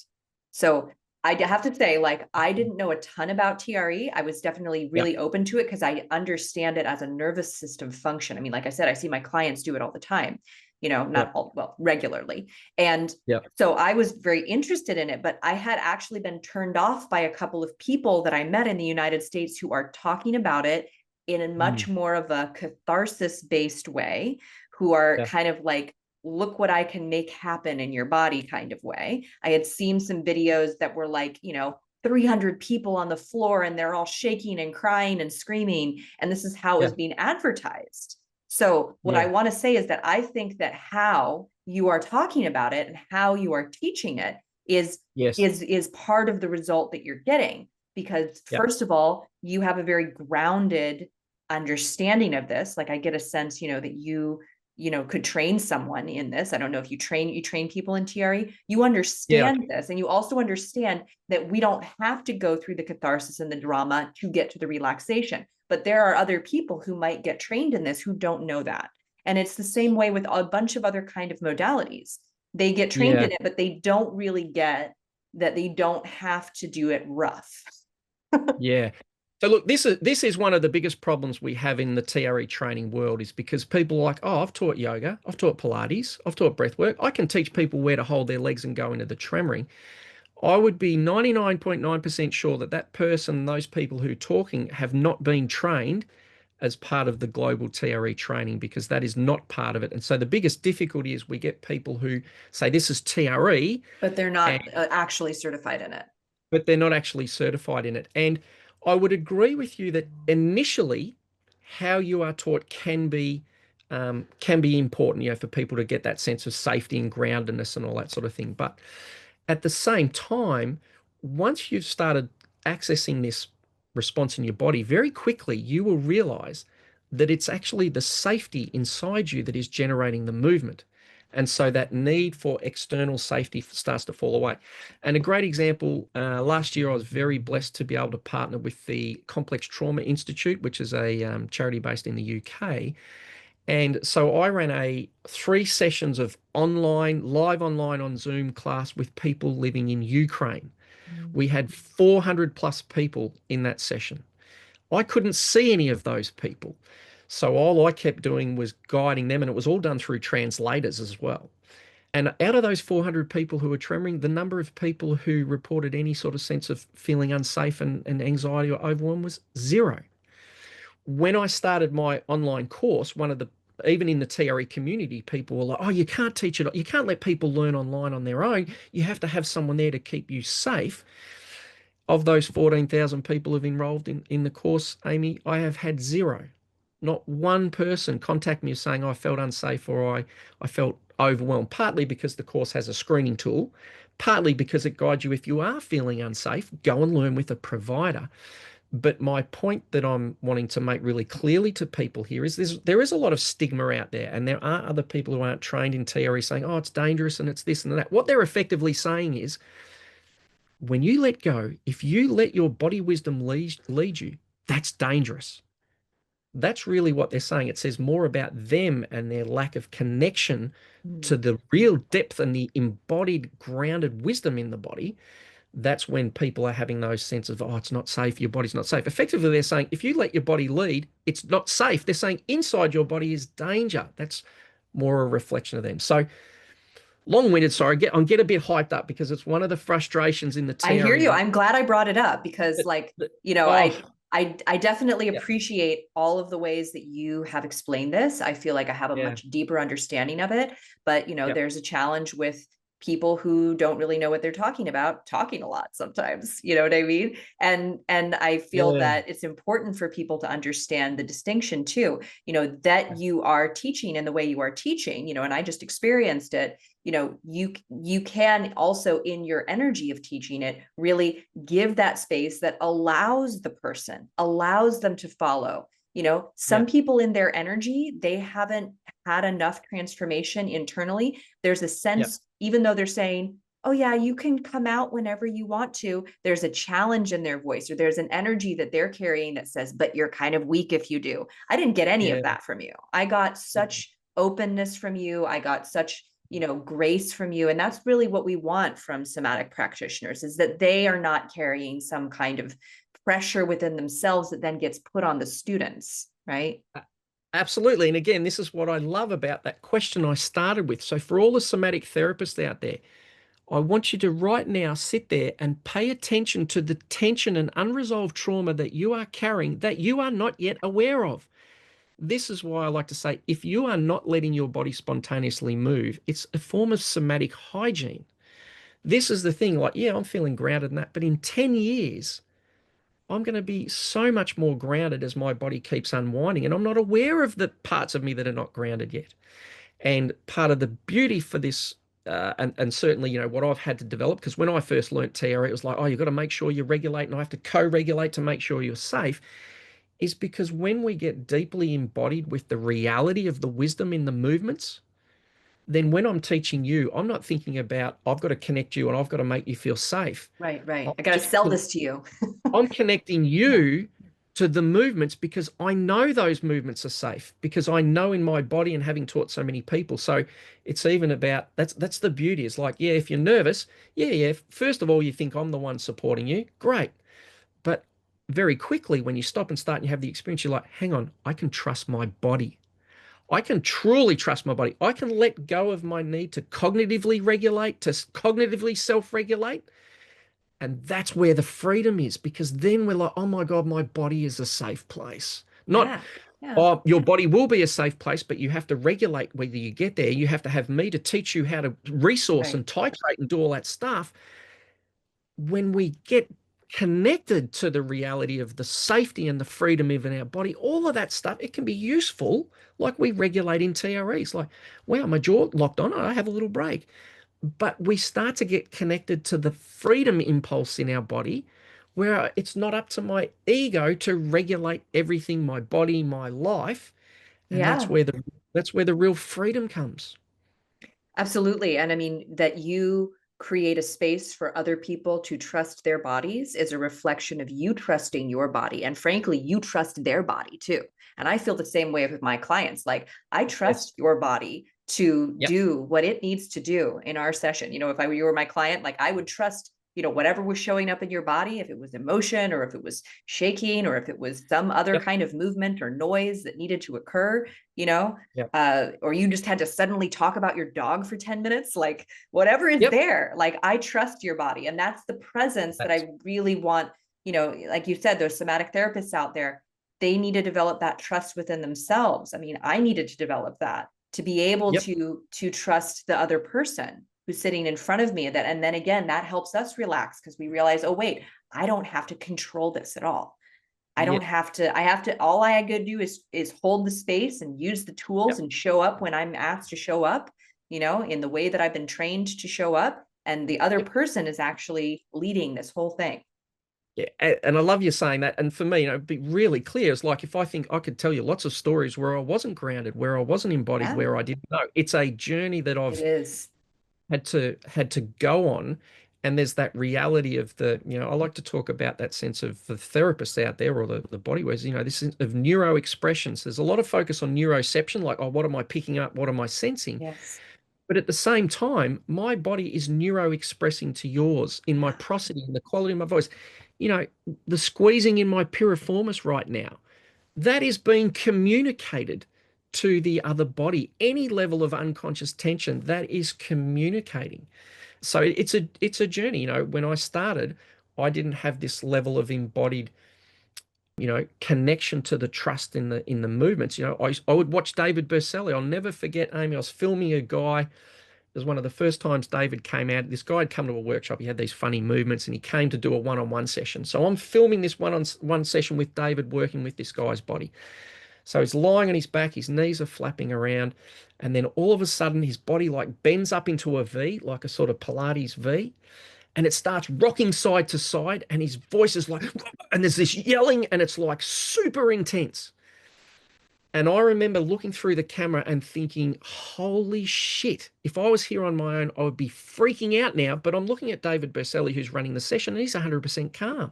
So I have to say, like, I didn't know a ton about TRE. I was definitely Yeah, really open to it because I understand it as a nervous system function. I mean, like I said, I see my clients do it all the time, yeah, not all, well, regularly. And yeah. so I was very interested in it, but I had actually been turned off by a couple of people that I met in the United States who are talking about it in a much Mm, more of a catharsis based way, who are yeah, kind of like, look what I can make happen in your body kind of way. I had seen some videos that were like, 300 people on the floor and they're all shaking and crying and screaming. And this is how it yeah, was being advertised. So what I yeah, want to say is that I think that how you are talking about it and how you are teaching it is yes, is part of the result that you're getting, because yeah, first of all, you have a very grounded understanding of this. Like I get a sense, that you could train someone in this. I don't know if you train people in TRE. You yeah, understand this, and you also understand that we don't have to go through the catharsis and the drama to get to the relaxation. But there are other people who might get trained in this who don't know that. And it's the same way with a bunch of other kind of modalities. They get trained yeah. in it, but they don't really get that they don't have to do it rough. Yeah. So look, this is one of the biggest problems we have in the TRE training world is because people are like, oh, I've taught yoga, I've taught Pilates, I've taught breath work. I can teach people where to hold their legs and go into the tremoring. I would be 99.9% sure that that person, those people who are talking have not been trained as part of the global TRE training because that is not part of it. And so the biggest difficulty is we get people who say this is TRE, But they're not actually certified in it. but they're not actually certified in it. And I would agree with you that initially, how you are taught can be important, for people to get that sense of safety and groundedness and all that sort of thing. But at the same time, once you've started accessing this response in your body, very quickly you will realize that it's actually the safety inside you that is generating the movement. And so that need for external safety starts to fall away. And a great example, last year I was very blessed to be able to partner with the Complex Trauma Institute, which is a charity based in the UK. And so I ran a 3 sessions of live online on Zoom class with people living in Ukraine. We had 400 plus people in that session. I couldn't see any of those people. So all I kept doing was guiding them, and it was all done through translators as well. And out of those 400 people who were tremoring, the number of people who reported any sort of sense of feeling unsafe and anxiety or overwhelm was zero. When I started my online course, even in the TRE community, people were like, oh, you can't teach it. You can't let people learn online on their own. You have to have someone there to keep you safe. Of those 14,000 people who've enrolled in the course, Amy, I have had zero. Not one person contact me saying I felt unsafe or I felt overwhelmed, partly because the course has a screening tool, partly because it guides you if you are feeling unsafe, go and learn with a provider. But my point that I'm wanting to make really clearly to people here is there is a lot of stigma out there, and there are other people who aren't trained in TRE saying, oh, it's dangerous and it's this and that. What they're effectively saying is, when you let go, if you let your body wisdom lead you, that's dangerous. That's really what they're saying. It says more about them and their lack of connection to the real depth and the embodied, grounded wisdom in the body. That's when people are having those senses of, oh, it's not safe, your body's not safe. Effectively, they're saying, if you let your body lead, it's not safe. They're saying inside your body is danger. That's more a reflection of them. So long-winded, sorry, I'm get a bit hyped up because it's one of the frustrations in the I hear TRE you. world. I'm glad I brought it up because, like, Oh, I definitely yeah, appreciate all of the ways that you have explained this. I feel like I have a yeah, much deeper understanding of it. But yeah, there's a challenge with people who don't really know what they're talking about talking a lot sometimes, you know what I mean? And I feel Yeah. that it's important for people to understand the distinction too, you know, that you are teaching in the way you are teaching, you know, and I just experienced it. You know, you can also, in your energy of teaching it, really give that space that allows the person, allows them to follow. You know, Yeah. some people in their energy, they haven't had enough transformation internally. There's a Yeah. sense, even though they're saying, oh yeah, you can come out whenever you want to, there's a challenge in their voice, or there's an energy that they're carrying that says, but you're kind of weak if you do. I didn't get any of Yeah. that from you. I got Yeah. such openness from you. I got such, you know, grace from you. And that's really what we want from somatic practitioners, is that they are not carrying some kind of pressure within themselves that then gets put on the students, right? Absolutely. And again, this is what I love about that question I started with. So, for all the somatic therapists out there, I want you to right now sit there and pay attention to the tension and unresolved trauma that you are carrying that you are not yet aware of. This is why I like to say, if you are not letting your body spontaneously move, it's a form of somatic hygiene. This is the thing, like, yeah, I'm feeling grounded in that, but in 10 years, I'm going to be so much more grounded as my body keeps unwinding, and I'm not aware of the parts of me that are not grounded yet. And part of the beauty for this, and certainly, you know, what I've had to develop, because when I first learnt TRE, it was like, oh, you've got to make sure you regulate, and I have to co-regulate to make sure you're safe, is because when we get deeply embodied with the reality of the wisdom in the movements, then when I'm teaching you, I'm not thinking about, I've got to connect you and I've got to make you feel safe. Right, right. I'm I got to just sell this to you. I'm connecting Yeah. you to the movements because I know those movements are safe because I know in my body and having taught so many people. So it's even about that's the beauty. It's like, yeah, if you're nervous, yeah. First of all, you think I'm the one supporting you. Great. But very quickly, when you stop and start and you have the experience, you're like, hang on, I can trust my body. I can truly trust my body. I can let go of my need to cognitively regulate, to cognitively self-regulate. And that's where the freedom is, because then we're like, oh my God, my body is a safe place. Not, Yeah. Yeah. oh, your body will be a safe place, but you have to regulate whether you get there. You have to have me to teach you how to resource Right. and titrate and do all that stuff. When we get connected to the reality of the safety and the freedom in our body, all of that stuff, it can be useful, like we regulate in TREs. Like, wow, my jaw locked on, I have a little break. But we start to get connected to the freedom impulse in our body, where it's not up to my ego to regulate everything, my body, my life. And Yeah. that's where the real freedom comes. Absolutely. And I mean, that you create a space for other people to trust their bodies is a reflection of you trusting your body. And frankly, you trust their body too. And I feel the same way with my clients. Like, I Yes. trust your body to Yep. do what it needs to do in our session. You know, if you were my client, like, I would trust, you know, whatever was showing up in your body, if it was emotion or if it was shaking or if it was some other Yep. kind of movement or noise that needed to occur, you know, Yep. or you just had to suddenly talk about your dog for 10 minutes, like, whatever is Yep. there, like, I trust your body. And that's the presence that That's I really want, you know, like you said, there's somatic therapists out there. They need to develop that trust within themselves. I mean, I needed to develop that to be able yep. to trust the other person who's sitting in front of me. That, and then again, that helps us relax because we realize, oh wait, I don't have to control this at all. I Yeah. don't have to, I have to, all I gotta do is hold the space and use the tools Yep. and show up when I'm asked to show up, you know, in the way that I've been trained to show up. And the other Yep. person is actually leading this whole thing. Yeah, and I love you saying that. And for me, you know, be really clear. It's like if I think I could tell you lots of stories where I wasn't grounded, where I wasn't embodied, Yeah, where I didn't know. It's a journey that it I've is. had to go on. And there's that reality of the, you know, I like to talk about that sense of the therapists out there or the body ways, you know, this is of neuro expressions. There's a lot of focus on neuroception, like, oh, what am I picking up? What am I sensing? Yes. But at the same time, my body is neuro expressing to yours in my Yeah. prosody and the quality of my voice. You know, the squeezing in my piriformis right now, that is being communicated to the other body. Any level of unconscious tension, that is communicating. So it's a journey. You know, when I started, I didn't have this level of embodied, you know, connection to the trust in the movements. You know, I would watch David Berceli. I'll never forget, Amy. I was filming a guy It was one of the first times David came out. This guy had come to a workshop. He had these funny movements and he came to do a one-on-one session. So I'm filming this one-on-one session with David working with this guy's body. So he's lying on his back, his knees are flapping around, and then all of a sudden his body like bends up into a V, like a sort of Pilates V, and it starts rocking side to side, and his voice is like, and there's this yelling, and it's like super intense. And I remember looking through the camera and thinking, holy shit, if I was here on my own, I would be freaking out now. But I'm looking at David Berselli, who's running the session, and he's 100% calm.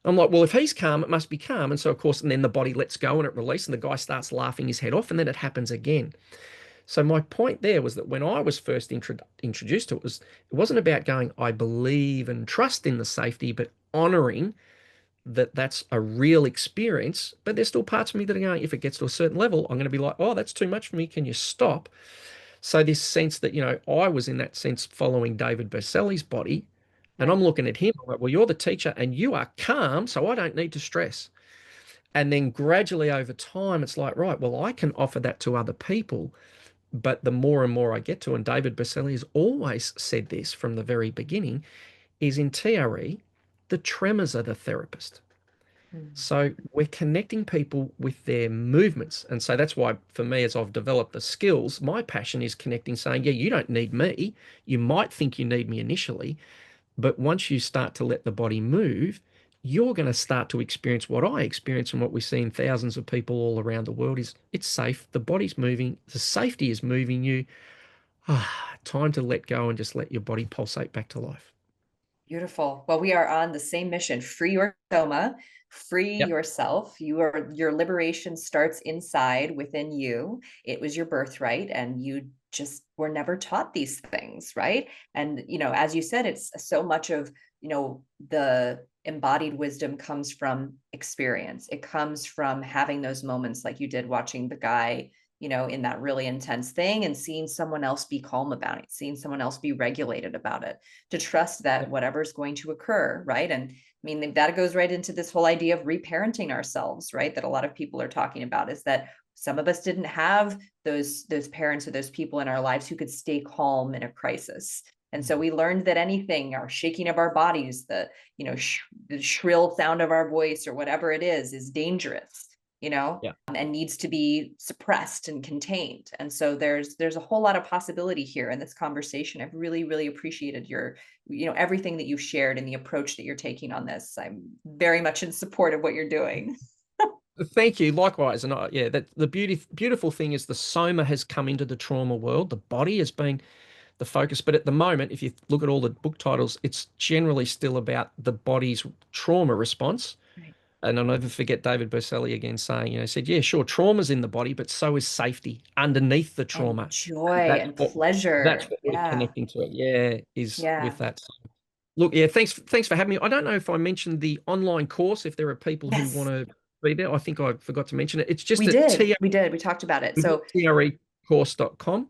I'm like, well, if he's calm, it must be calm. And so, of course, and then the body lets go and it releases, and the guy starts laughing his head off, and then it happens again. So my point there was that when I was first introduced to it, it wasn't about going, I believe and trust in the safety, but honoring that that's a real experience. But there's still parts of me that are going, if it gets to a certain level, I'm going to be like, oh, that's too much for me. Can you stop? So this sense that, I was in that sense following David Berselli's body, and I'm Right. looking at him, I'm like, well, you're the teacher and you are calm, so I don't need to stress. And then gradually over time, it's like, right, well, I can offer that to other people. But the more and more I get to, and David Berselli has always said this from the very beginning, is in TRE, the tremors are the therapist. Mm. So we're connecting people with their movements. And so that's why, for me, as I've developed the skills, my passion is connecting, saying, yeah, you don't need me. You might think you need me initially, but once you start to let the body move, you're going to start to experience what I experience and what we see in thousands of people all around the world is it's safe. The body's moving. The safety is moving you. Time to let go and just let your body pulsate back to life. Beautiful. Well, we are on the same mission. Free your soma, free Yep. yourself. Your liberation starts inside within you. It was your birthright, and you just were never taught these things, right? And as you said, it's so much of the embodied wisdom comes from experience. It comes from having those moments like you did watching the guy in that really intense thing and seeing someone else be calm about it, seeing someone else be regulated about it, to trust that Yep. whatever's going to occur, right? And I mean, that goes right into this whole idea of reparenting ourselves, right? That a lot of people are talking about, is that some of us didn't have those parents or those people in our lives who could stay calm in a crisis. And so we learned that anything, our shaking of our bodies, the shrill sound of our voice or whatever it is dangerous, Yeah. and needs to be suppressed and contained. And so there's a whole lot of possibility here in this conversation. I've really, really appreciated your, everything that you've shared and the approach that you're taking on this. I'm very much in support of what you're doing. Thank you. Likewise. And yeah, that the beautiful thing is the soma has come into the trauma world. The body has been the focus. But at the moment, if you look at all the book titles, it's generally still about the body's trauma response. Right. And I'll never forget David Berselli again saying, said, yeah, sure, trauma's in the body, but so is safety underneath the And trauma. And joy and that's pleasure. what we're Yeah. connecting to it. Yeah, is with Yeah. that. Look, yeah, thanks for having me. I don't know if I mentioned the online course, if there are people who want Yes, to be there. I think I forgot to mention it. It's just we at did. We did. We talked about it. So trecourse.com.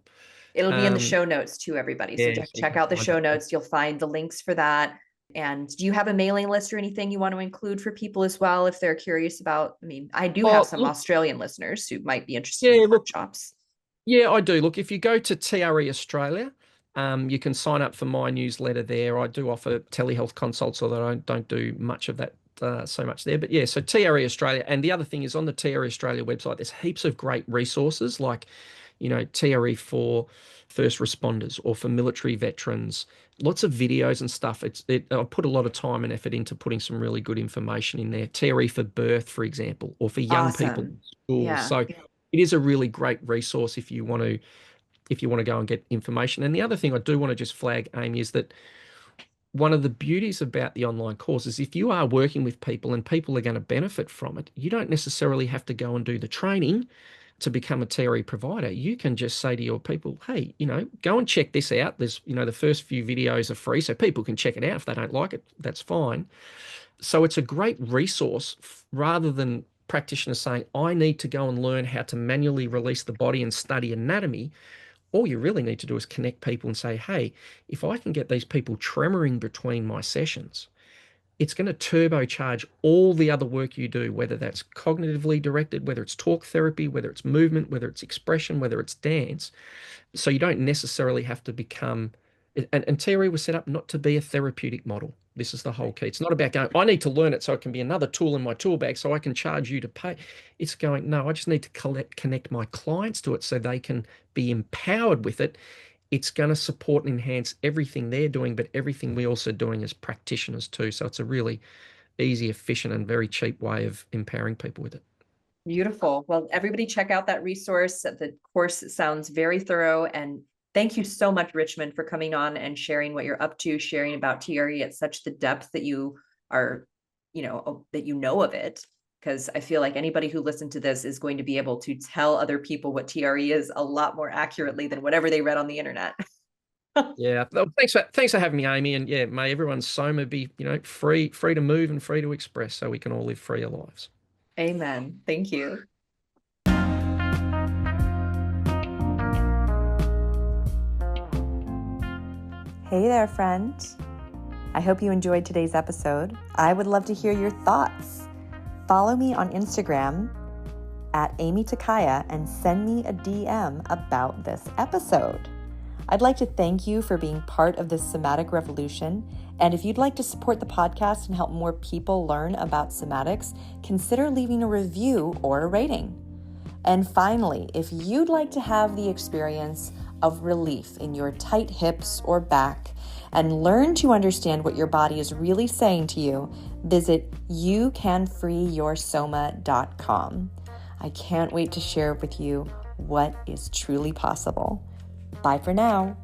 it'll be in the Um, show notes too, everybody. So yeah, so you check can out the find show it there. notes. You'll find the links for that. And do you have a mailing list or anything you want to include for people as well if they're curious about? I mean, I do have Oh, some look, Australian listeners who might be interested in yeah, look, workshops. yeah, I do. Look, if you go to TRE Australia, you can sign up for my newsletter there. I do offer telehealth consults, although I don't do much of that so much there. But yeah, so TRE Australia. And the other thing is on the TRE Australia website, there's heaps of great resources like, TRE for first responders or for military veterans. Lots of videos and stuff. I put a lot of time and effort into putting some really good information in there. TRE for birth, for example, or for young people in Awesome. schools. Yeah. So it is a really great resource if you want to go and get information. And the other thing I do want to just flag, Amy, is that one of the beauties about the online course is if you are working with people and people are going to benefit from it, you don't necessarily have to go and do the training to become a TRE provider. You can just say to your people, hey, go and check this out. There's, the first few videos are free, so people can check it out. If they don't like it, that's fine. So it's a great resource rather than practitioners saying, I need to go and learn how to manually release the body and study anatomy. All you really need to do is connect people and say, hey, if I can get these people tremoring between my sessions, it's going to turbocharge all the other work you do, whether that's cognitively directed, whether it's talk therapy, whether it's movement, whether it's expression, whether it's dance. So you don't necessarily have to become, and TRE was set up not to be a therapeutic model. This is the whole key. It's not about going, I need to learn it so it can be another tool in my tool bag so I can charge you to pay. It's going, no, I just need to connect my clients to it so they can be empowered with it. It's going to support and enhance everything they're doing, but everything we're also doing as practitioners too. So it's a really easy, efficient, and very cheap way of empowering people with it. Beautiful. Well, everybody check out that resource. The course sounds very thorough. And thank you so much, Richmond, for coming on and sharing what you're up to, sharing about TRE at such the depth that you are, that you know of it. Because I feel like anybody who listened to this is going to be able to tell other people what TRE is a lot more accurately than whatever they read on the internet. Yeah. Well, thanks for having me, Amy. And yeah, may everyone's soma be, free to move and free to express so we can all live freer lives. Amen. Thank you. Hey there, friend. I hope you enjoyed today's episode. I would love to hear your thoughts. Follow me on Instagram at Amy Takaya and send me a DM about this episode. I'd like to thank you for being part of this somatic revolution. And if you'd like to support the podcast and help more people learn about somatics, consider leaving a review or a rating. And finally, if you'd like to have the experience of relief in your tight hips or back and learn to understand what your body is really saying to you, visit youcanfreeyoursoma.com. I can't wait to share with you what is truly possible. Bye for now.